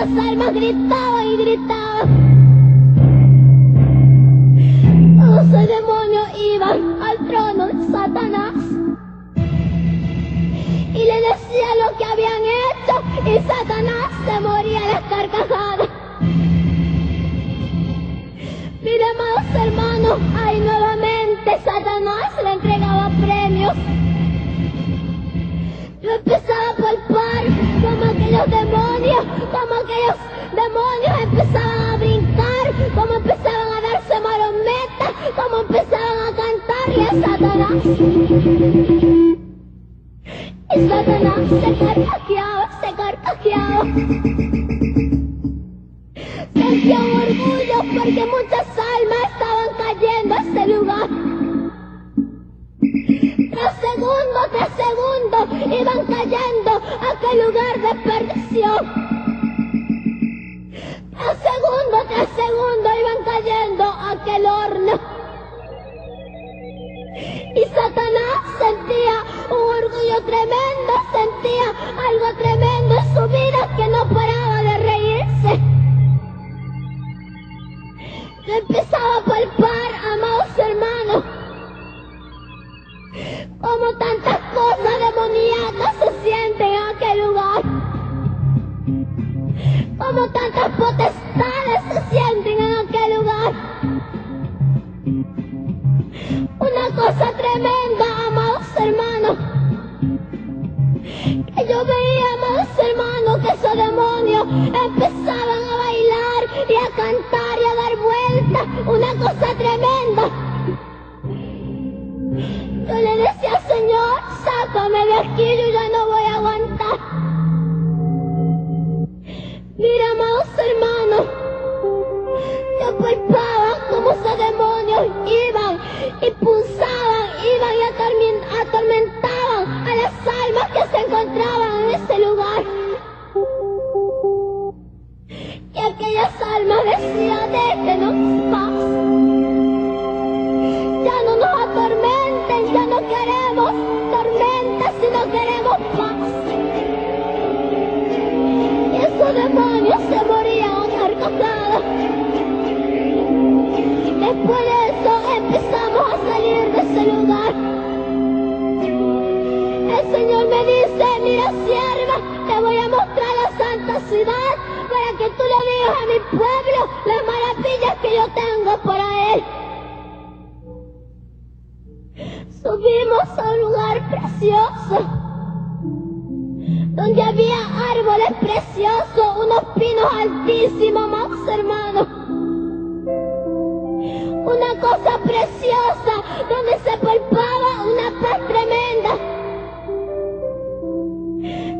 aquellas almas gritaban y gritaban. Todos esos demonios iban al trono de Satanás y le decían lo que habían hecho, y Satanás se moría a las carcajadas. Mira, amados hermanos, ahí nuevamente Satanás le entregaba premios. Yo empezaba a palpar como aquellos demonios empezaban a brincar, como empezaban a darse marometas, como empezaban a cantarle a Satanás. Y Satanás se carcajeaba. Sentía un orgullo porque muchas almas estaban cayendo a ese lugar. Tras segundo, iban cayendo a aquel lugar de perdición. Tras segundo, iban cayendo a aquel horno. Y Satanás sentía un orgullo tremendo, sentía algo tremendo en su vida, que no paraba de reírse. Yo empezaba a palpar, amados hermanos, como tantas cosas demoníacas se sienten en aquel lugar, como tantas potestades se sienten en aquel lugar. Una cosa tremenda, amados hermanos, que yo veía, amados hermanos, que esos demonios empezaban a bailar y a cantar y a dar vueltas. Una cosa tremenda. Yo le decía, Señor, sácame de aquí, yo ya no voy a aguantar. Mira, amados hermanos, yo palpaba como esos demonios iban y pulsaban, iban y atormentaban a las almas que se encontraban en ese lugar. Y aquellas almas decían, déjenos paz. Ya no nos atormenten, ya no queremos tormentas, sino queremos paz. Y esos demonios se morían a carcajadas. Después de eso empezamos a salir de ese lugar. El Señor me dice, mira, sierva, te voy a mostrar la santa ciudad para que tú le digas a mi pueblo las maravillas que yo tengo para él. Subimos a un lugar precioso, donde había árboles preciosos, unos pinos altísimos, amados hermanos. Una cosa preciosa, donde se palpaba una paz tremenda.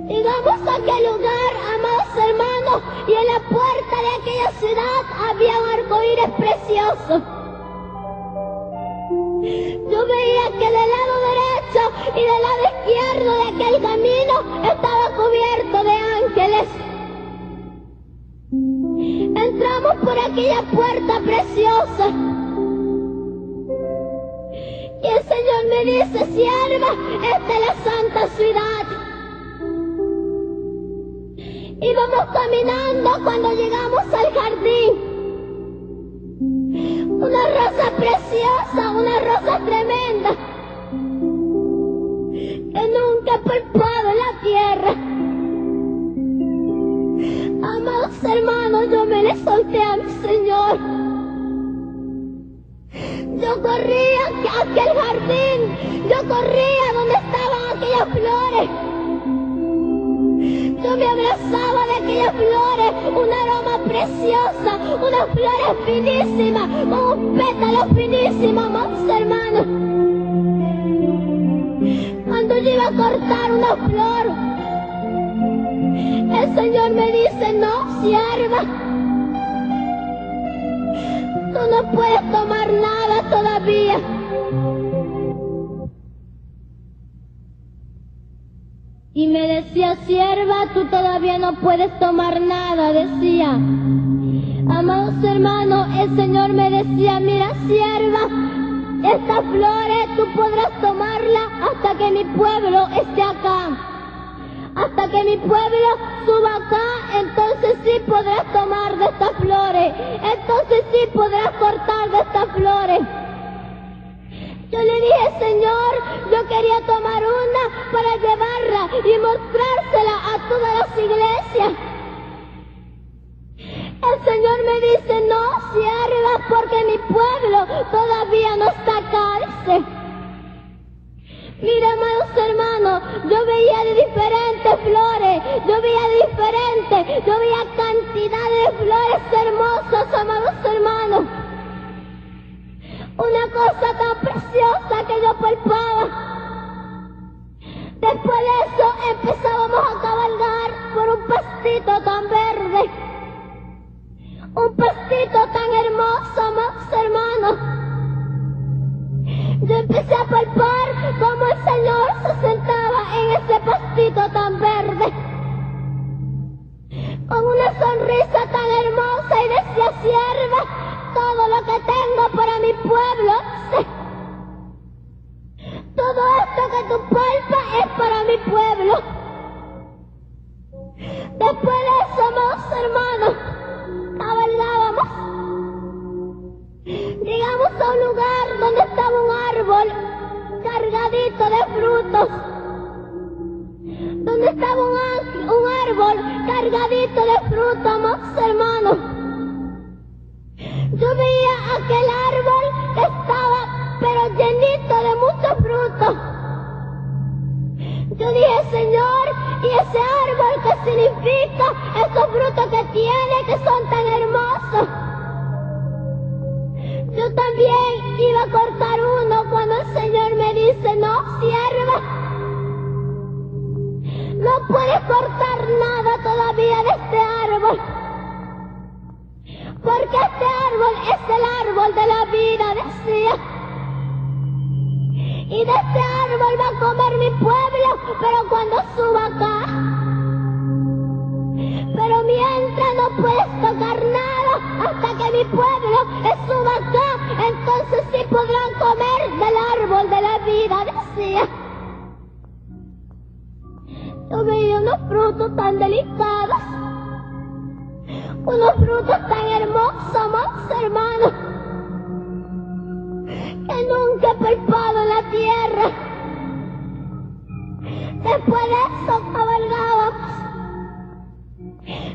Llegamos a aquel lugar, amados hermanos, y en la puerta de aquella ciudad había un arcoíris precioso. Yo veía que del lado derecho y del lado izquierdo de aquel camino estaba cubierto de ángeles. Entramos por aquella puerta preciosa. Y el Señor me dice, sierva, esta es la santa ciudad. Íbamos caminando cuando llegamos al jardín. Una rosa preciosa, una rosa tremenda, que nunca he palpado en la tierra. Amados hermanos, yo me le solté a mi Señor. Yo corría hacia aquel jardín, yo corría donde estaban aquellas flores. Yo me abrazaba de aquellas flores, un aroma preciosa, unas flores finísimas, con un pétalo finísimo, amados hermanos. Cuando yo iba a cortar una flor, el Señor me dice, no, sierva, tú no puedes tomar nada todavía. Y me decía, sierva, tú todavía no puedes tomar nada, decía. Amados hermanos, el Señor me decía, mira, sierva, estas flores tú podrás tomarlas hasta que mi pueblo esté acá. hasta que mi pueblo suba acá, entonces sí podrás tomar de estas flores, entonces sí podrás cortar de estas flores. Yo le dije, Señor, yo quería tomar una para llevarla y mostrársela a todas las iglesias. El Señor me dice, no cierres porque mi pueblo todavía no está acá. Mira, amados hermanos, yo veía de diferentes flores, yo veía cantidad de flores hermosas, amados hermanos. Una cosa tan preciosa que yo palpaba. Después de eso empezábamos a cabalgar por un pastito tan verde, un pastito tan hermoso, amados hermanos. Yo empecé a palpar cómo el Señor se sentaba en ese pastito tan verde, con una sonrisa tan hermosa y decía, sierva, todo lo que tengo para mi pueblo, todo esto que tú palpas es para mi pueblo. Después de eso, amados hermanos, cabalgábamos. Llegamos a un lugar donde estaba un árbol cargadito de frutos, donde estaba un árbol cargadito de frutos, amados hermanos. Yo veía aquel árbol que estaba pero llenito de muchos frutos. Yo dije, Señor, ¿y ese árbol qué significa? Esos frutos que tiene, que son tan hermosos. Yo también iba a cortar uno cuando el Señor me dice, no, sierva, no puedes cortar nada todavía de este árbol, porque este árbol es el árbol de la vida, decía. Y de este árbol va a comer mi pueblo, pero cuando suba acá. Pero mientras no puedes tocar nada hasta que mi pueblo suba acá, entonces sí podrán comer del árbol de la vida, decía. Yo veía unos frutos tan delicados, unos frutos tan hermosos, amados hermanos, que nunca he palpado en la tierra. Después de eso cabalgábamos.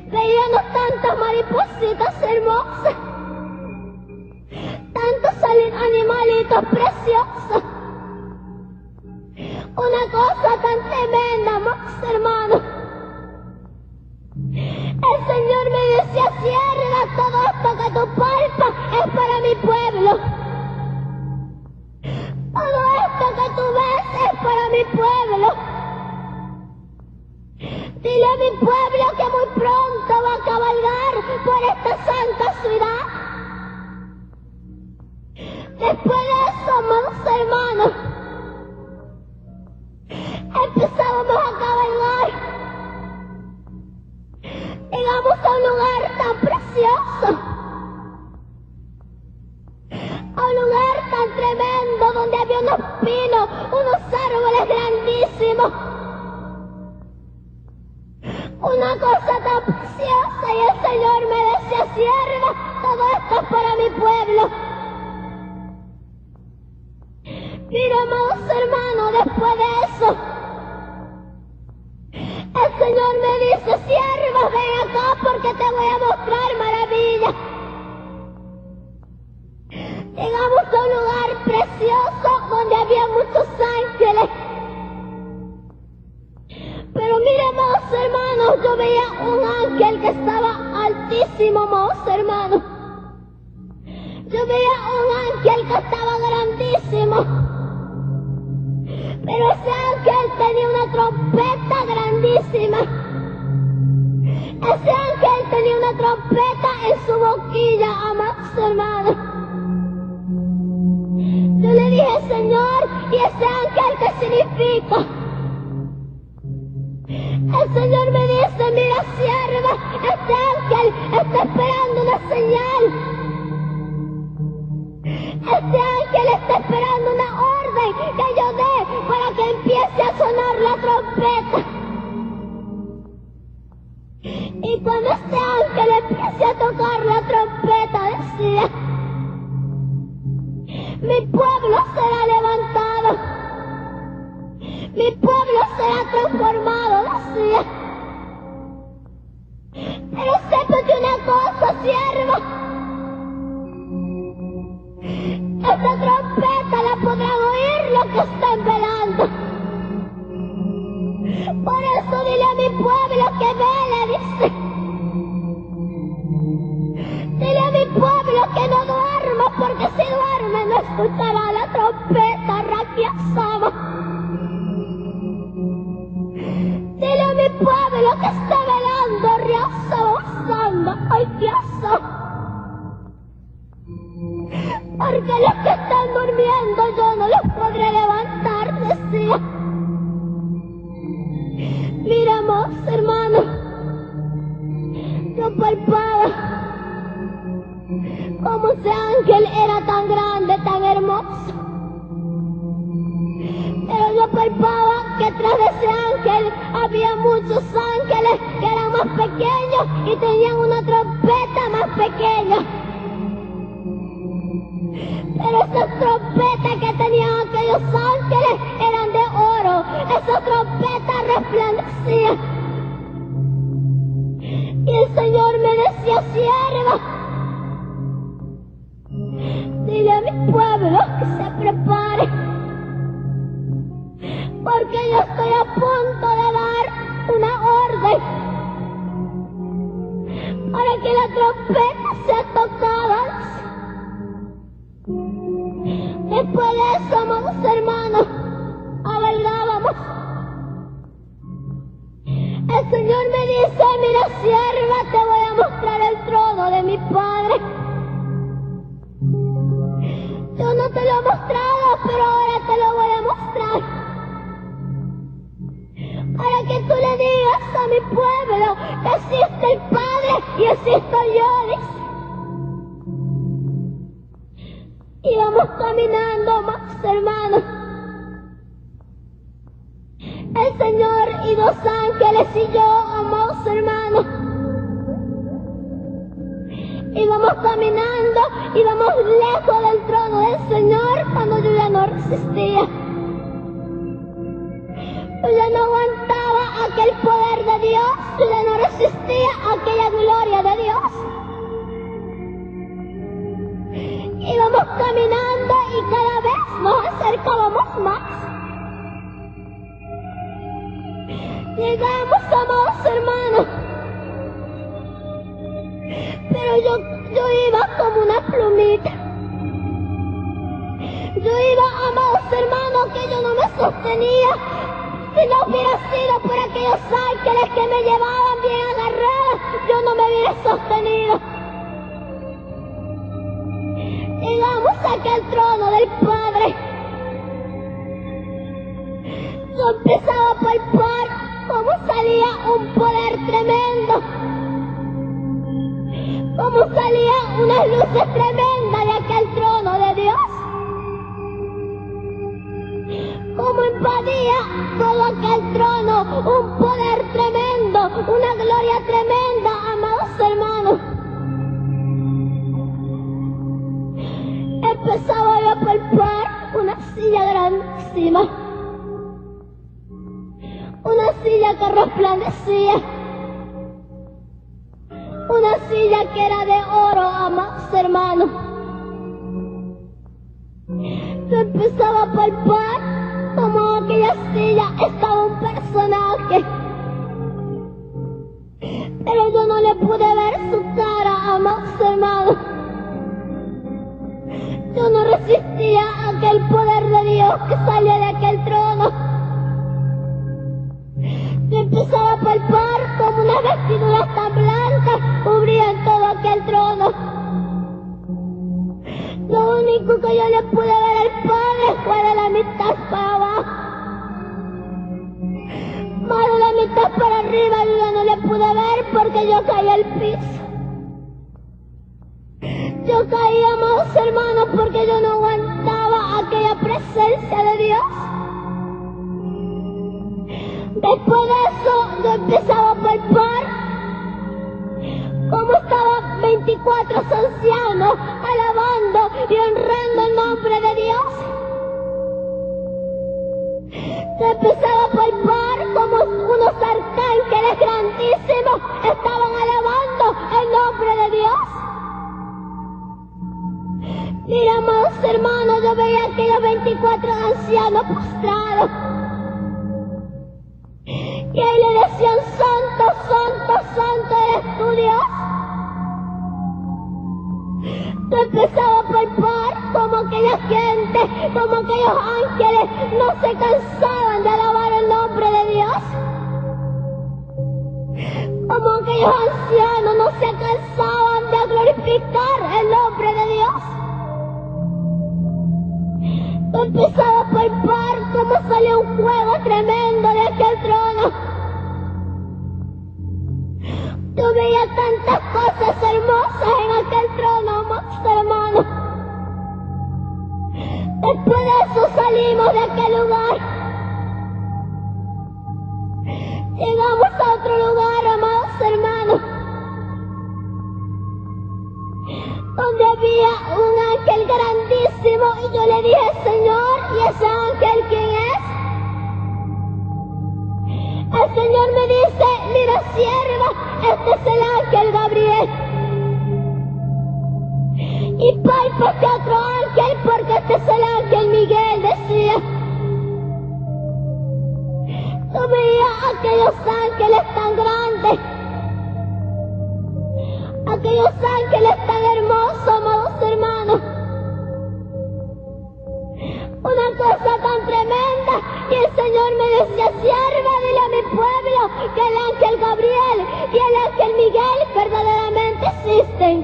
Veíamos tantas maripositas hermosas, tantos animalitos preciosos. Una cosa tan tremenda, amados hermanos. El Señor me decía, cierra, todo esto que tú palpas es para mi pueblo. Todo esto que tú ves es para mi pueblo. Dile a mi pueblo que muy pronto va a cabalgar por esta santa ciudad. Después de eso, amados hermanos, empezábamos a cabalgar. Llegamos a un lugar tan precioso, a un lugar tan tremendo donde había unos pinos, unos árboles grandísimos. Una cosa tan preciosa, y el Señor me decía, sierva, todo esto es para mi pueblo. Mira, amados hermanos, después de eso, el Señor me dice, sierva, ven acá porque te voy a mostrar maravillas. Llegamos a un lugar precioso donde había muchos ángeles. Pero mira, amados hermanos, yo veía un ángel que estaba altísimo, amados hermanos. Yo veía un ángel que estaba grandísimo. Pero ese ángel tenía una trompeta grandísima. Ese ángel tenía una trompeta en su boquilla, amados hermanos. Yo le dije, Señor, ¿y ese ángel qué significa? El Señor me dice, mira, sierva, este ángel está esperando una señal. Este ángel está esperando una orden que yo dé para que empiece a sonar la trompeta. Y cuando este ángel empiece a tocar la trompeta, decía: mi pueblo será levantado, mi pueblo será transformado, decía. Pero sépate una cosa, siervo: esta trompeta la podrán oír los que están velando. Por eso dile a mi pueblo que vele, dice. Dile a mi pueblo que no duerma, porque si duerme no escuchará la trompeta, Raquia Sama. Dile a mi pueblo que está velando, Riasa Samba, ay Riasa. Porque los que están durmiendo yo no los podré levantar, decía. Miramos, hermano, yo palpaba como ese ángel era tan grande, tan hermoso. Pero yo palpaba que tras de ese ángel había muchos ángeles que eran más pequeños y tenían una trompeta más pequeña. Pero esas trompetas que tenían aquellos ángeles eran de oro. Esas trompetas resplandecían. Y el Señor me decía: sierva, dile a mi pueblo que se prepare, porque yo estoy a punto de dar una orden para que la trompeta sea tocada. Después de eso, amados hermanos, avalgábamos. El Señor me dice: mira, sierva, te voy a mostrar el trono de mi Padre. Yo no te lo he mostrado, pero ahora te lo voy a mostrar, para que tú le digas a mi pueblo que existe el Padre y existo yo, dice. Íbamos caminando, más hermanos. El Señor y dos ángeles y yo, amados hermanos. Íbamos caminando, íbamos lejos del trono del Señor cuando yo ya no resistía. Yo ya no aguantaba aquel poder de Dios, yo ya no resistía aquella gloria de Dios. Íbamos caminando y cada vez nos acercábamos más. Llegamos, amados hermanos. Pero yo iba como una plumita. Yo iba, amados hermanos, que yo no me sostenía. Si no hubiera sido por aquellos ángeles que me llevaban bien agarrada, yo no me hubiera sostenido. Llegamos a aquel trono del Padre. Yo empezaba a palpar cómo salía un poder tremendo, cómo salían unas luces tremendas de aquel trono de Dios, cómo invadía todo aquel trono un poder tremendo, una gloria tremenda, amados hermanos. Empezaba yo a palpar una silla grandísima, una silla que resplandecía, una silla que era de oro, amados hermanos. Yo empezaba a palpar como aquella silla estaba un personaje, pero yo no le pude ver su cara, amados hermanos. Yo no resistía a aquel poder de Dios que salía de aquel trono. Yo empezaba a palpar como unas vestiduras tan blancas cubrían todo aquel trono. Lo único que yo le pude ver al Padre fue de la mitad para abajo. Más de la mitad para arriba yo ya no le pude ver porque yo caí al piso. Yo caí, amados hermanos, porque yo no aguantaba aquella presencia de Dios. Después de eso, yo empezaba a palpar 24 ancianos alabando y honrando el nombre de Dios. Se empezaba a palpar como unos arcángeles grandísimos estaban alabando el nombre de Dios. Mira, amados hermanos, yo veía aquellos 24 ancianos postrados. Y ahí le decían, santo, santo, santo eres tú, Dios. Yo empezaba a palpar como aquella gente, como aquellos ángeles no se cansaban de alabar el nombre de Dios. Como aquellos ancianos no se cansaban de glorificar el nombre de Dios. Yo empezaba a palpar como salió un fuego tremendo de aquel trono. Yo veía tantas cosas hermosas en aquel trono, amados hermanos. Después de eso salimos de aquel lugar. Llegamos a otro lugar, amados hermanos, donde había un ángel grandísimo y yo le dije, Señor, ¿y ese ángel quién es? El Señor me dice, mira, sierva, este es el ángel Gabriel. Y palpa este otro ángel porque este es el ángel Miguel, decía. Yo veía aquellos ángeles tan grandes, aquellos ángeles tan hermosos, amados hermanos. Una cosa tan tremenda, y el Señor me decía, sierva, dile a mi pueblo que el ángel Gabriel y el ángel Miguel verdaderamente existen.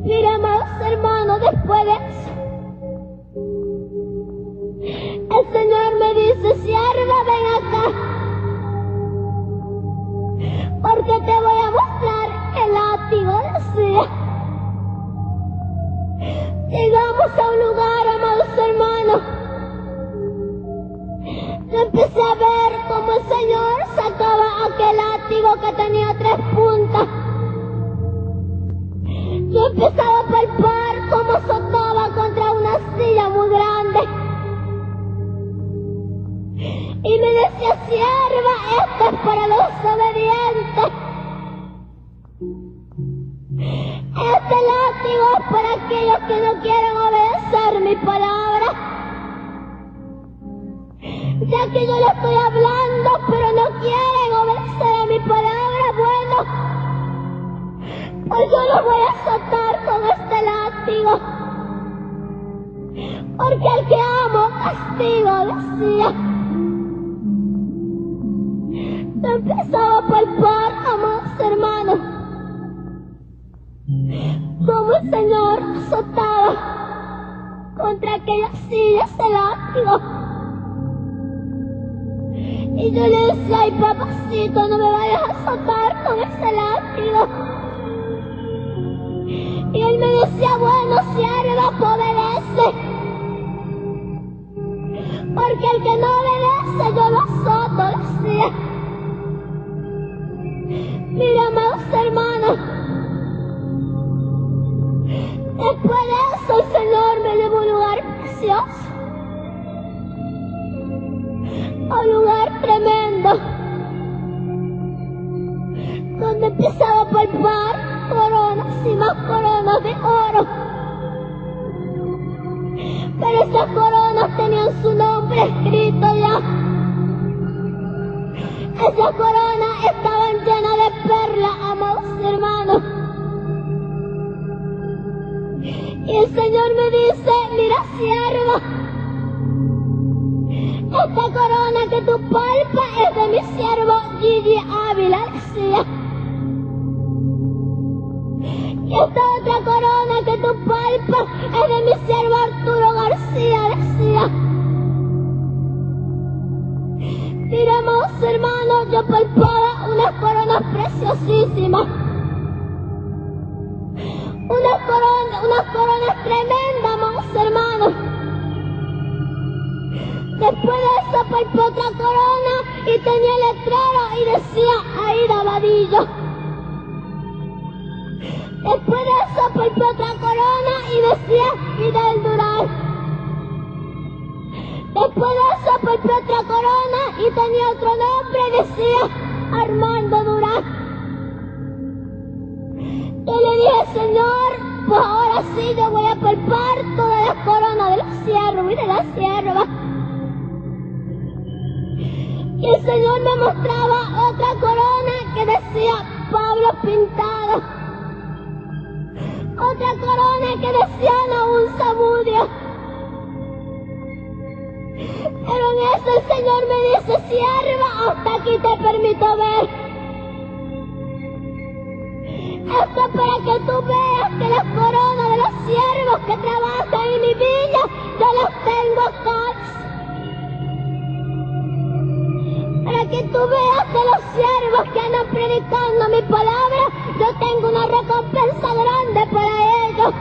Mira, amados hermanos, después de eso, el Señor me dice, sierva, ven acá, porque te voy a mostrar el látigo, decía. Llegamos a un lugar, amados hermanos. Yo empecé a ver cómo el Señor sacaba aquel látigo que tenía 3 puntas. Yo empezaba a palpar cómo azotaba contra una silla muy grande. Y me decía, sierva, esto es para los obedientes. Este látigo es para aquellos que no quieren obedecer mi palabra. Ya que yo le estoy hablando, pero no quieren obedecer a mi palabra, bueno, pues yo los voy a azotar con este látigo. Porque el que amo castigo, decía. Yo empezaba a palpar, amados hermanos, como el Señor azotaba contra aquellas sillas de látigo. Y yo le decía, ay papacito, no me vayas a azotar con ese látigo. Y él me decía, bueno, sierva, obedece. Porque el que no obedece, yo lo azoto, decía. Mira, amados hermanos, después de eso el Señor me llevó a un lugar precioso, a un lugar tremendo, donde empezaba a palpar coronas y más coronas de oro. Pero esas coronas tenían su nombre escrito ya. Esas coronas estaban llenas de perlas, amados hermanos. Y el Señor me dice, mira, sierva, esta corona que tú palpas es de mi siervo Gigi Ávila, decía. Y esta otra corona que tú palpas es de mi siervo Arturo García, decía. Mira, amados hermanos, yo palpaba unas coronas preciosísimas. Unas coronas tremendas, amados hermanos. Después de eso palpé otra corona y tenía el letrero y decía Aida Vadillo. Después de eso palpé otra corona y decía Fidel Durán. Después de eso palpé otra corona y tenía otro nombre y decía Armando Durán. Yo le dije, Señor, pues ahora sí yo voy a palpar todas las coronas de los siervos y de las siervas. Y el Señor me mostraba otra corona que decía Pablo Pintado. Otra corona que decía Naúm Zamudio. Pero en eso el Señor me dice, sierva, hasta aquí te permito ver. Esto es para que tú veas que las coronas de los siervos que trabajan en mi viña, yo las tengo acá. Para que tú veas que los siervos que andan predicando mi palabra, yo tengo una recompensa grande para ellos.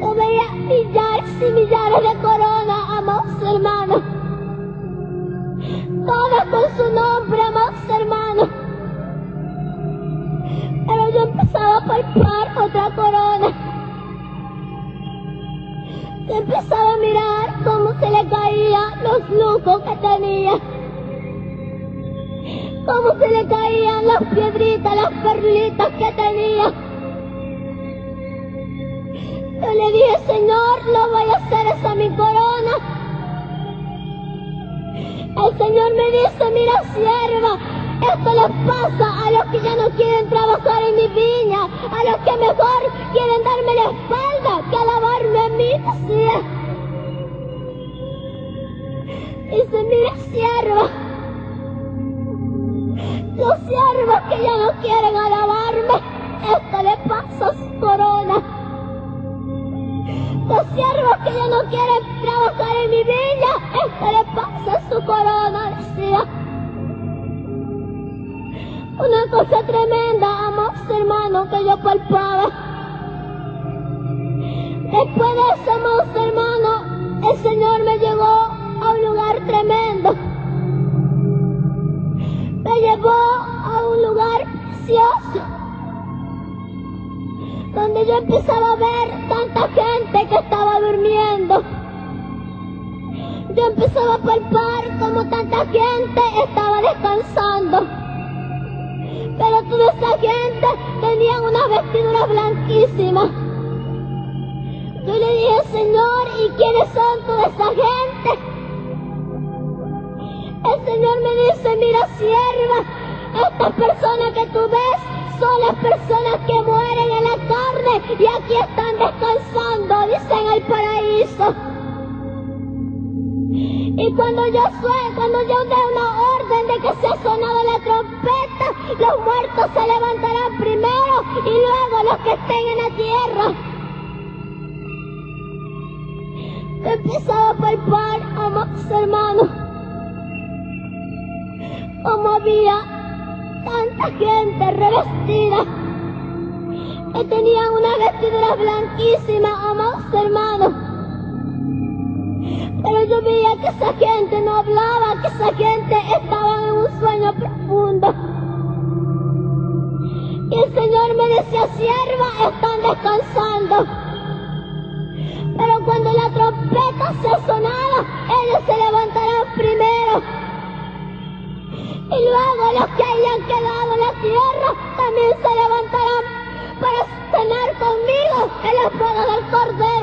Yo veía millares y millares de coronas, amados hermanos. Todas con su nombre, amados hermanos. Pero yo empezaba a palpar otra corona. Yo empezaba a mirar cómo se le caían los lucos que tenía. Cómo se le caían las piedritas, las perlitas que tenía. Yo le dije, Señor, no voy a hacer esa mi corona. El Señor me dice, mira, sierva, esto les pasa a los que ya no quieren trabajar en mi viña, a los que mejor quieren darme la espalda que alabarme a mí, decía. Dice, mira, sierva, los siervos que ya no quieren alabarme, esto le pasa a su corona. Los siervos que ya no quieren trabajar en mi viña, esto le pasa a su corona, decía. Una cosa tremenda, amados hermanos, que yo palpaba. Después de eso, amados hermanos, el Señor me llevó a un lugar tremendo. Me llevó a un lugar precioso, donde yo empezaba a ver tanta gente que estaba durmiendo. Yo empezaba a palpar como tanta gente estaba descansando. Pero toda esa gente tenía unas vestiduras blanquísimas. Yo le dije, Señor, ¿y quiénes son toda esa gente? El Señor me dice, mira, sierva, estas personas que tú ves son las personas que mueren en la carne y aquí están descansando, dice, en el paraíso. Y cuando yo dé una orden de que se ha sonado la trompeta, los muertos se levantarán primero y luego los que estén en la tierra. Yo empezaba a palpar, amados hermanos, como había tanta gente revestida, que tenían unas vestiduras blanquísimas, amados hermanos. Pero yo veía que esa gente no hablaba, que esa gente estaba en un sueño profundo. Y el Señor me decía, sierva, están descansando. Pero cuando la trompeta se sonaba, ellos se levantarán primero. Y luego los que hayan quedado en la tierra también se levantarán para cenar conmigo en la boda del Cordero.